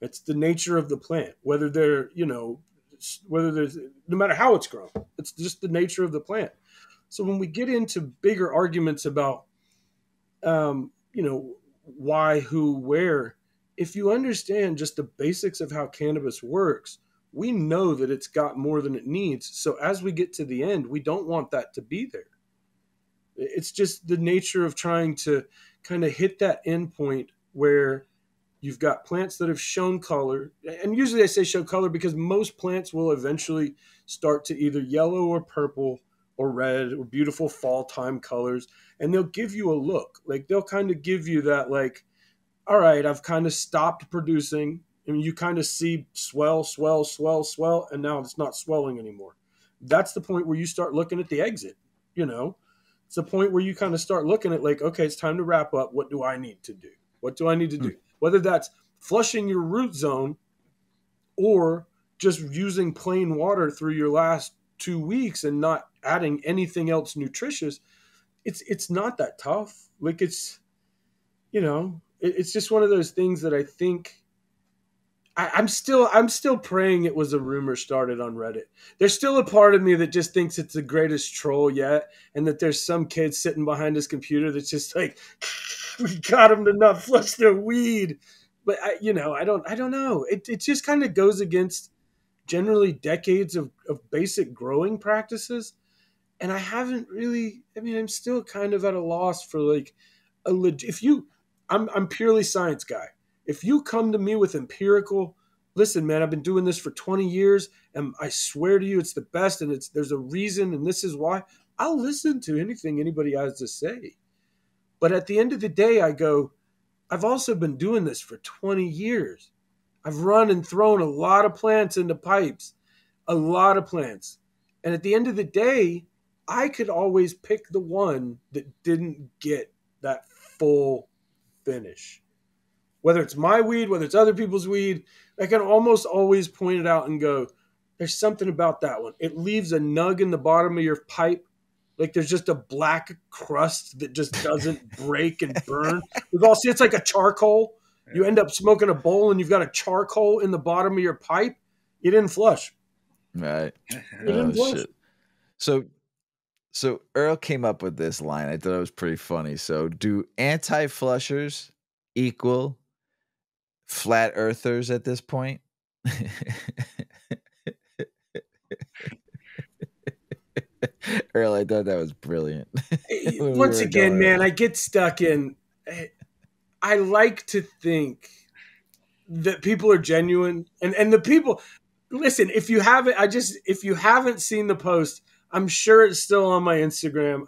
It's the nature of the plant, whether there's, no matter how it's grown, it's just the nature of the plant. So when we get into bigger arguments about, why, who, where, if you understand just the basics of how cannabis works, we know that it's got more than it needs. So as we get to the end, we don't want that to be there. It's just the nature of trying to kind of hit that end point where you've got plants that have shown color. And usually I say show color because most plants will eventually start to either yellow or purple or red or beautiful fall time colors. And they'll give you a look. Like they'll kind of give you that like, all right, I've kind of stopped producing. And you kind of see swell, and now it's not swelling anymore. That's the point where you start looking at the exit, It's a point where you kind of start looking at like, okay, it's time to wrap up. What do I need to do? Whether that's flushing your root zone or just using plain water through your last 2 weeks and not adding anything else nutritious, it's not that tough. Like it's, it's just one of those things that I think I'm still praying it was a rumor started on Reddit. There's still a part of me that just thinks it's the greatest troll yet, and that there's some kid sitting behind his computer that's just like, we got him to not flush their weed. But I don't know. It just kind of goes against generally decades of basic growing practices, and I haven't really. I mean, I'm still kind of at a loss for like I'm purely science guy. If you come to me with empirical, listen, man, I've been doing this for 20 years and I swear to you it's the best and there's a reason and this is why, I'll listen to anything anybody has to say. But at the end of the day, I go, I've also been doing this for 20 years. I've run and thrown a lot of plants into pipes, a lot of plants. And at the end of the day, I could always pick the one that didn't get that full finish. Whether it's my weed, whether it's other people's weed, I can almost always point it out and go, there's something about that one. It leaves a nug in the bottom of your pipe. Like there's just a black crust that just doesn't break and burn. We've all seen it's like a charcoal. You end up smoking a bowl and you've got a charcoal in the bottom of your pipe. You didn't flush. Right. You didn't flush. Shit. So Earl came up with this line. I thought it was pretty funny. So do anti-flushers equal flat earthers at this point? Earl, I thought that was brilliant. Once again, man, I get stuck in. I like to think that people are genuine, and the people. Listen, if you haven't seen the post, I'm sure it's still on my Instagram.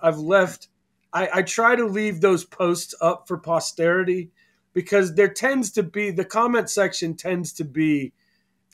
I try to leave those posts up for posterity because there tends to be, the comment section tends to be.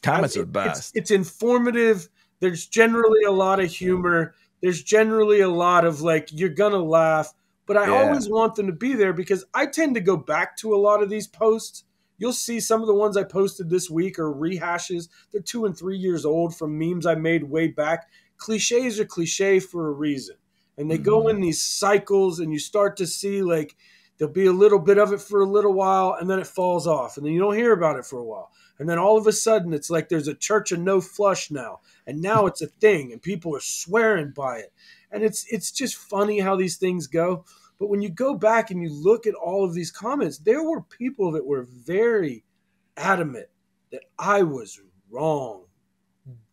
Comments are the best. It's informative. There's generally a lot of humor. There's generally a lot of like, you're going to laugh. But I always want them to be there because I tend to go back to a lot of these posts. You'll see some of the ones I posted this week are rehashes. They're 2 and 3 years old from memes I made way back. Cliches are cliche for a reason. And they go in these cycles and you start to see like there'll be a little bit of it for a little while and then it falls off. And then you don't hear about it for a while. And then all of a sudden it's like there's a church of no flush now. And now it's a thing and people are swearing by it. And it's just funny how these things go. But when you go back and you look at all of these comments, there were people that were very adamant that I was wrong,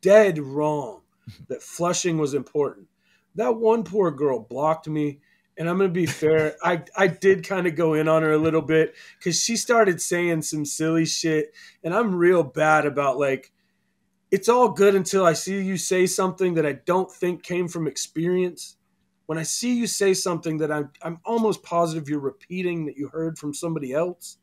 dead wrong, that flushing was important. That one poor girl blocked me. And I'm going to be fair, I did kind of go in on her a little bit because she started saying some silly shit. And I'm real bad about like, it's all good until I see you say something that I don't think came from experience. When I see you say something that I'm almost positive you're repeating that you heard from somebody else,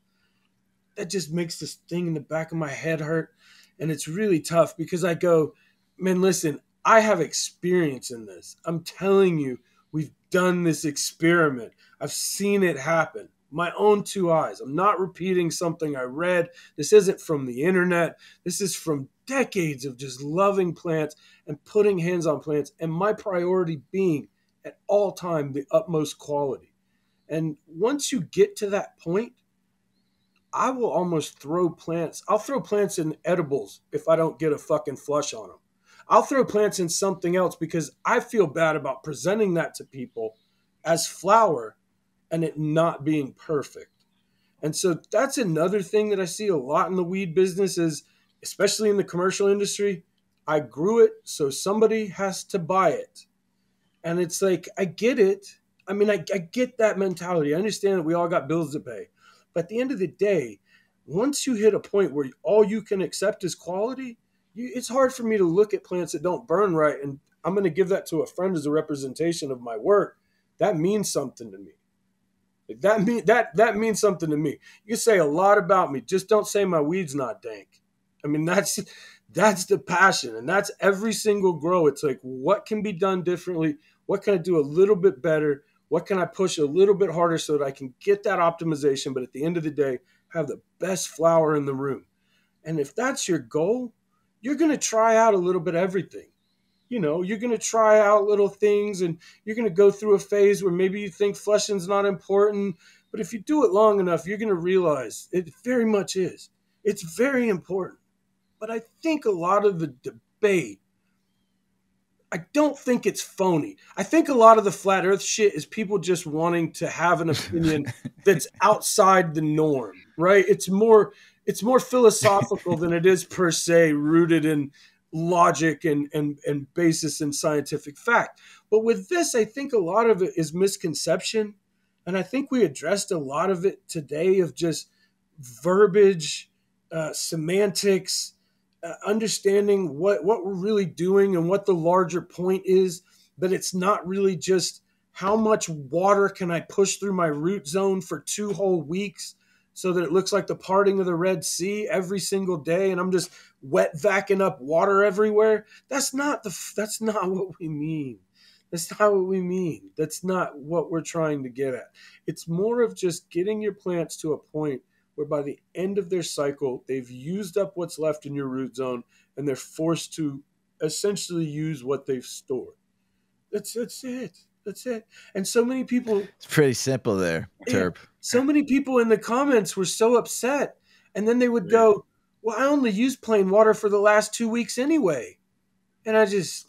that just makes this thing in the back of my head hurt. And it's really tough because I go, man, listen, I have experience in this. I'm telling you, we've done this experiment. I've seen it happen. My own 2 eyes. I'm not repeating something I read. This isn't from the internet. This is from decades of just loving plants and putting hands on plants. And my priority being at all time the utmost quality. And once you get to that point, I will almost throw plants. I'll throw plants in edibles if I don't get a fucking flush on them. I'll throw plants in something else because I feel bad about presenting that to people as flower and it not being perfect. And so that's another thing that I see a lot in the weed business is, especially in the commercial industry, I grew it, so somebody has to buy it. And it's like, I get it. I mean, I get that mentality. I understand that we all got bills to pay. But at the end of the day, once you hit a point where all you can accept is quality, it's hard for me to look at plants that don't burn right. And I'm going to give that to a friend as a representation of my work. That means something to me. That means something to me. You can say a lot about me. Just don't say my weed's not dank. I mean, that's the passion. And that's every single grow. It's like, what can be done differently? What can I do a little bit better? What can I push a little bit harder so that I can get that optimization, but at the end of the day, have the best flower in the room? And if that's your goal, you're going to try out a little bit of everything. You know, you're going to try out little things, and you're going to go through a phase where maybe you think flushing's not important. But if you do it long enough, you're going to realize it very much is. It's very important. But I think a lot of the debate, I don't think it's phony. I think a lot of the flat earth shit is people just wanting to have an opinion that's outside the norm, right? It's more philosophical than it is per se rooted in logic and basis in scientific fact. But with this, I think a lot of it is misconception. And I think we addressed a lot of it today of just verbiage, semantics, understanding what we're really doing and what the larger point is, that it's not really just how much water can I push through my root zone for 2 whole weeks so that it looks like the parting of the Red Sea every single day and I'm just wet vacuuming up water everywhere. That's not what we mean. That's not what we mean. That's not what we're trying to get at. It's more of just getting your plants to a point where by the end of their cycle, they've used up what's left in your root zone and they're forced to essentially use what they've stored. That's it. That's it. And so many people... It's pretty simple there, Terp. So many people in the comments were so upset. And then they would go, well, I only used plain water for the last 2 weeks anyway. And I just...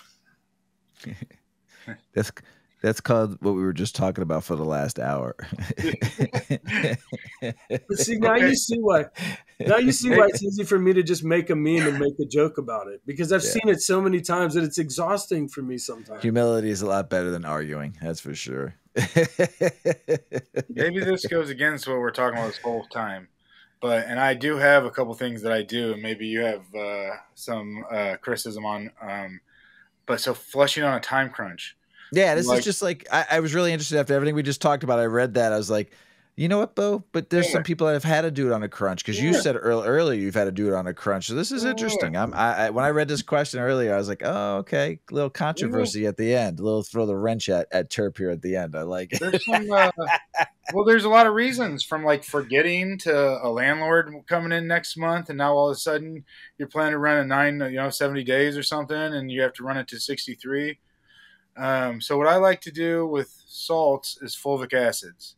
That's called what we were just talking about for the last hour. But see, now you see why it's easy for me to just make a meme and make a joke about it, because I've seen it so many times that it's exhausting for me sometimes. Humility is a lot better than arguing. That's for sure. Maybe this goes against what we're talking about this whole time. And I do have a couple things that I do, and maybe you have some criticism on. But so flushing on a time crunch. Yeah, this is just like, I was really interested after everything we just talked about. I read that. I was like, you know what, Bo? But there's some people that have had to do it on a crunch, because you said earlier you've had to do it on a crunch. So this is interesting. When I read this question earlier, I was like, oh, okay. A little controversy at the end. A little throw the wrench at Terp here at the end. I like it. There's some, well, there's a lot of reasons, from like forgetting to a landlord coming in next month, and now all of a sudden you're planning to run 70 days or something, and you have to run it to 63. So what I like to do with salts is fulvic acids.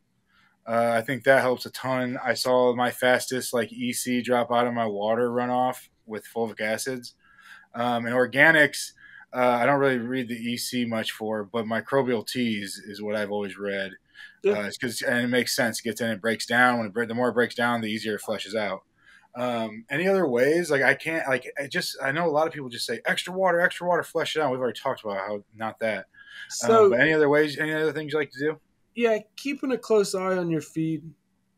I think that helps a ton. I saw my fastest EC drop out of my water runoff with fulvic acids. And organics, I don't really read the EC much for, but microbial teas is what I've always read. And it makes sense. It gets in, it breaks down. The more it breaks down, the easier it flushes out. Any other ways? I know a lot of people just say extra water, flush it out. We've already talked about how not that. So, but any other ways, any other things you like to do? Yeah, keeping a close eye on your feed,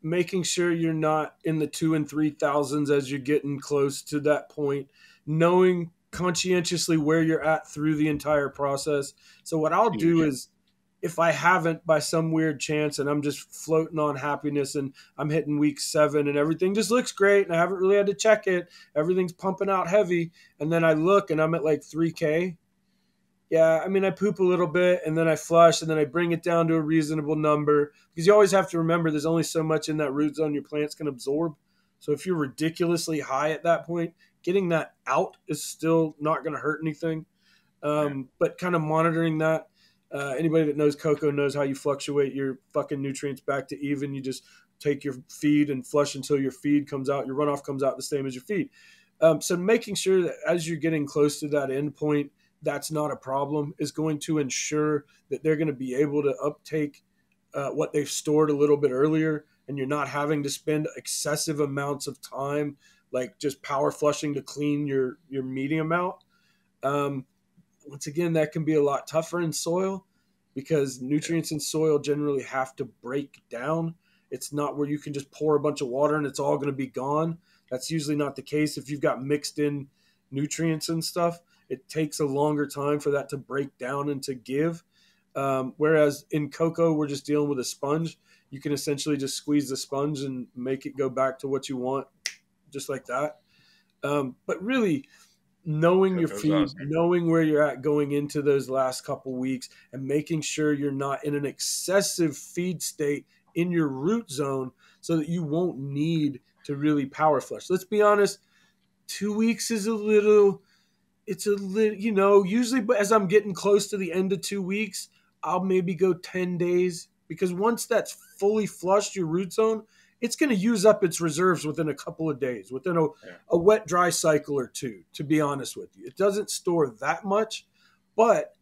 making sure you're not in the 2,000 and 3,000s as you're getting close to that point, knowing conscientiously where you're at through the entire process. So what I'll do is, if I haven't by some weird chance and I'm just floating on happiness and I'm hitting week 7 and everything just looks great and I haven't really had to check it, everything's pumping out heavy, and then I look and I'm at 3K. Yeah, I mean, I poop a little bit and then I flush and then I bring it down to a reasonable number, because you always have to remember there's only so much in that root zone your plants can absorb. So if you're ridiculously high at that point, getting that out is still not going to hurt anything. But kind of monitoring that. Anybody that knows cocoa knows how you fluctuate your fucking nutrients back to even. You just take your feed and flush until your feed comes out. Your runoff comes out the same as your feed. So making sure that as you're getting close to that end point, that's not a problem, is going to ensure that they're going to be able to uptake what they've stored a little bit earlier, and you're not having to spend excessive amounts of time just power flushing to clean your medium out. Once again, that can be a lot tougher in soil, because nutrients in soil generally have to break down. It's not where you can just pour a bunch of water and it's all going to be gone. That's usually not the case. If you've got mixed in nutrients and stuff, it takes a longer time for that to break down and to give. Whereas in cocoa, we're just dealing with a sponge. You can essentially just squeeze the sponge and make it go back to what you want, just like that. But really, knowing your feed, knowing where you're at going into those last couple weeks, and making sure you're not in an excessive feed state in your root zone so that you won't need to really power flush. Let's be honest, 2 weeks is a little it's a little, you know, usually, but as I'm getting close to the end of 2 weeks, I'll maybe go 10 days, because once that's fully flushed your root zone, it's going to use up its reserves within a couple of days, within a wet dry cycle or two, to be honest with you. It doesn't store that much, but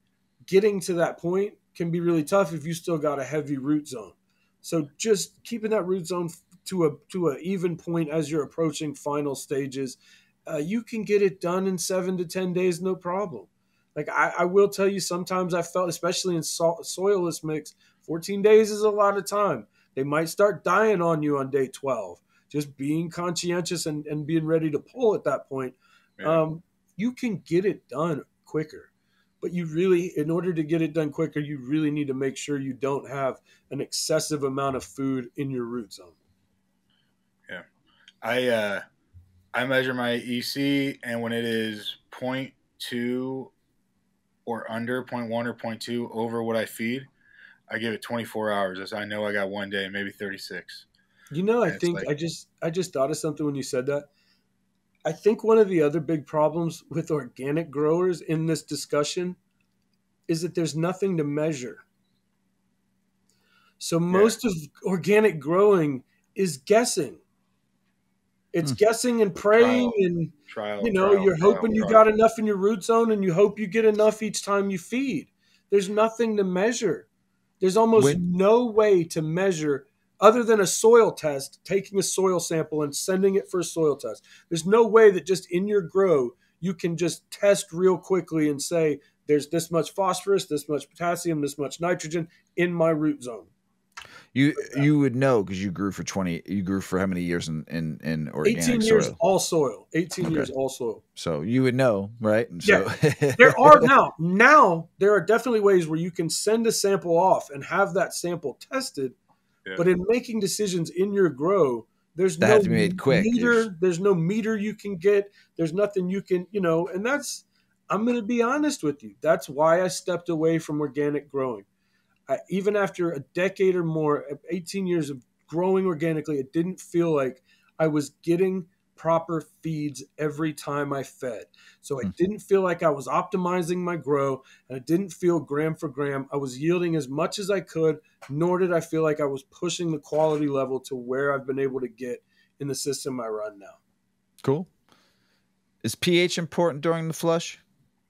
getting to that point can be really tough if you still got a heavy root zone. So just keeping that root zone to a even point as you're approaching final stages, you can get it done in 7 to 10 days, no problem. Like I will tell you, sometimes I felt, especially in soilless mix, 14 days is a lot of time. They might start dying on you on day 12. Just being conscientious and being ready to pull at that point, you can get it done quicker. But you really, in order to get it done quicker, you really need to make sure you don't have an excessive amount of food in your root zone. Yeah. I measure my EC, and when it is 0.2 or under, 0.1 or 0.2 over what I feed, I give it 24 hours. As I know I got 1 day, maybe 36. You know, I just thought of something when you said that. I think one of the other big problems with organic growers in this discussion is that there's nothing to measure. So most of organic growing is guessing. It's guessing and praying, and you're hoping you got enough in your root zone, and you hope you get enough each time you feed. There's nothing to measure. There's almost no way to measure other than a soil test, taking a soil sample and sending it for a soil test. There's no way that just in your grow you can just test real quickly and say, there's this much phosphorus, this much potassium, this much nitrogen in my root zone. You would know, because you grew for how many years in organic 18 years soil? All soil. 18 years all soil. So you would know, right? So there are now there are definitely ways where you can send a sample off and have that sample tested. Yeah. But in making decisions in your grow, there's no meter. There's no meter you can get. There's nothing you can, and that's, I'm going to be honest with you. That's why I stepped away from organic growing. Even after a decade or more, 18 years of growing organically, it didn't feel like I was getting proper feeds every time I fed. So I didn't feel like I was optimizing my grow, and I didn't feel gram for gram I was yielding as much as I could, nor did I feel like I was pushing the quality level to where I've been able to get in the system I run now. Cool. Is pH important during the flush?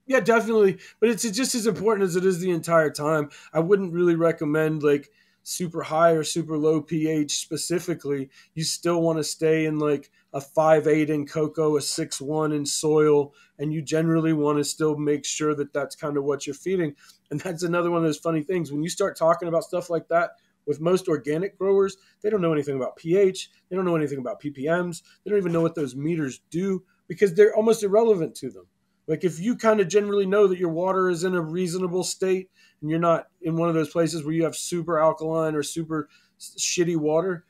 Yeah, definitely. But it's just as important as it is the entire time. I wouldn't really recommend like super high or super low pH specifically. You still want to stay in like a 5.8 in cocoa, a 6.1 in soil, and you generally want to still make sure that that's kind of what you're feeding. And that's another one of those funny things. When you start talking about stuff like that with most organic growers, they don't know anything about pH. They don't know anything about ppms. They don't even know what those meters do, because they're almost irrelevant to them. Like if you kind of generally know that your water is in a reasonable state and you're not in one of those places where you have super alkaline or super shitty water,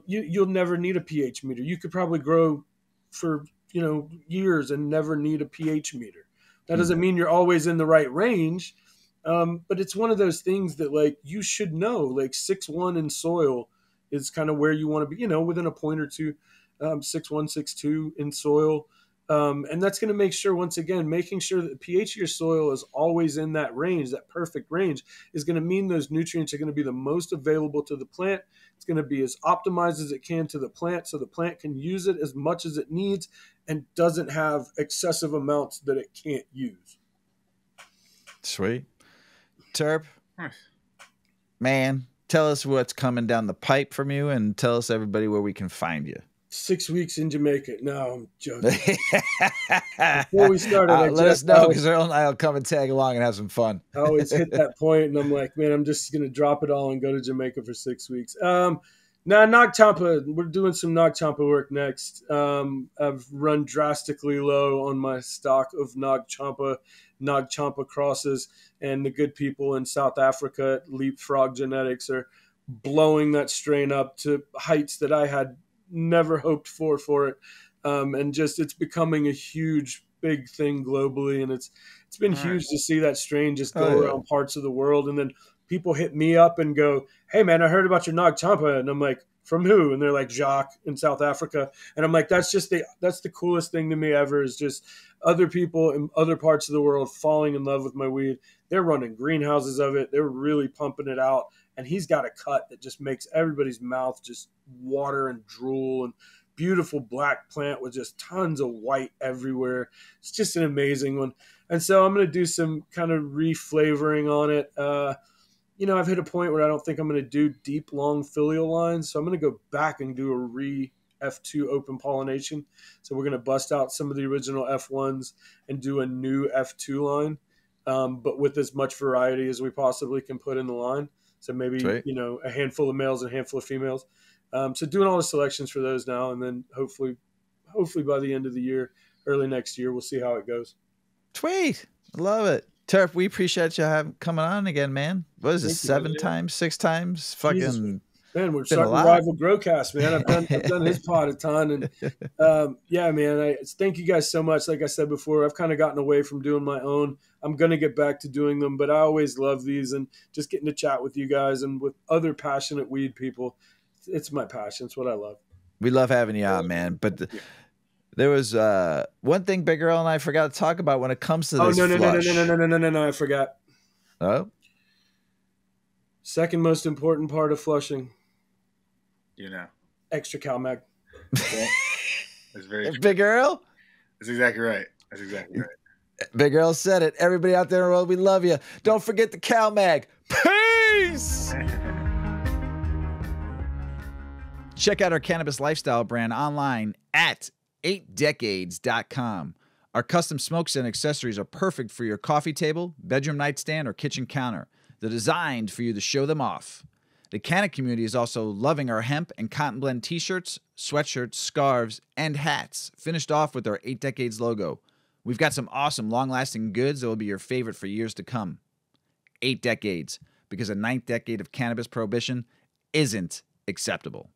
you'll never need a pH meter. You could probably grow for, years and never need a pH meter. That doesn't mean you're always in the right range, but it's one of those things that like you should know. Like 6.1 in soil is kind of where you want to be, within a point or two, 6.1, 6.2 in soil. And that's going to make sure, once again, making sure that the pH of your soil is always in that range, that perfect range, is going to mean those nutrients are going to be the most available to the plant. It's going to be as optimized as it can to the plant, so the plant can use it as much as it needs and doesn't have excessive amounts that it can't use. Sweet. Terp, man, tell us what's coming down the pipe from you, and tell us, everybody, where we can find you. 6 weeks in Jamaica. No, I'm joking. Before we started, let us know, because Earl and I will come and tag along and have some fun. I always hit that point, and I'm like, man, I'm just going to drop it all and go to Jamaica for 6 weeks. Nag Champa, we're doing some Nag Champa work next. I've run drastically low on my stock of Nag Champa crosses, and the good people in South Africa at Leapfrog Genetics are blowing that strain up to heights that I had never hoped for it, and just it's becoming a huge big thing globally, and it's been huge to see that strain just go around parts of the world. And then people hit me up and go, hey man, I heard about your Nag Champa, and I'm like, from who? And they're like, Jacques in South Africa. And I'm like, that's the coolest thing to me ever, is just other people in other parts of the world falling in love with my weed. They're running greenhouses of it. They're really pumping it out. And he's got a cut that just makes everybody's mouth just water and drool, and beautiful black plant with just tons of white everywhere. It's just an amazing one. And so I'm going to do some kind of reflavoring on it. I've hit a point where I don't think I'm going to do deep, long filial lines. So I'm going to go back and do a F2 open pollination. So we're going to bust out some of the original F1s and do a new F2 line, but with as much variety as we possibly can put in the line. So maybe, a handful of males and a handful of females. So doing all the selections for those now, and then hopefully by the end of the year, early next year, we'll see how it goes. Sweet. Love it. Terp, we appreciate you coming on again, man. What is it, 7 times, 6 times? Fucking Jesus. Man, we're starting to rival Growcast, man. I've done his pod a ton. And man, thank you guys so much. Like I said before, I've kind of gotten away from doing my own. I'm going to get back to doing them, but I always love these, and just getting to chat with you guys and with other passionate weed people. It's my passion. It's what I love. We love having you out, man. But there was one thing Big Earl and I forgot to talk about when it comes to this. No, I forgot. Oh? Second most important part of flushing. Extra CalMag. Yeah. That's very true. Big Earl? That's exactly right. Big Earl said it. Everybody out there in the world, we love you. Don't forget the CalMag. Peace! Check out our cannabis lifestyle brand online at 8decades.com. Our custom smokes and accessories are perfect for your coffee table, bedroom nightstand, or kitchen counter. They're designed for you to show them off. The Canna community is also loving our hemp and cotton blend t-shirts, sweatshirts, scarves, and hats, finished off with our 8 Decades logo. We've got some awesome long-lasting goods that will be your favorite for years to come. 8 Decades, because a 9th decade of cannabis prohibition isn't acceptable.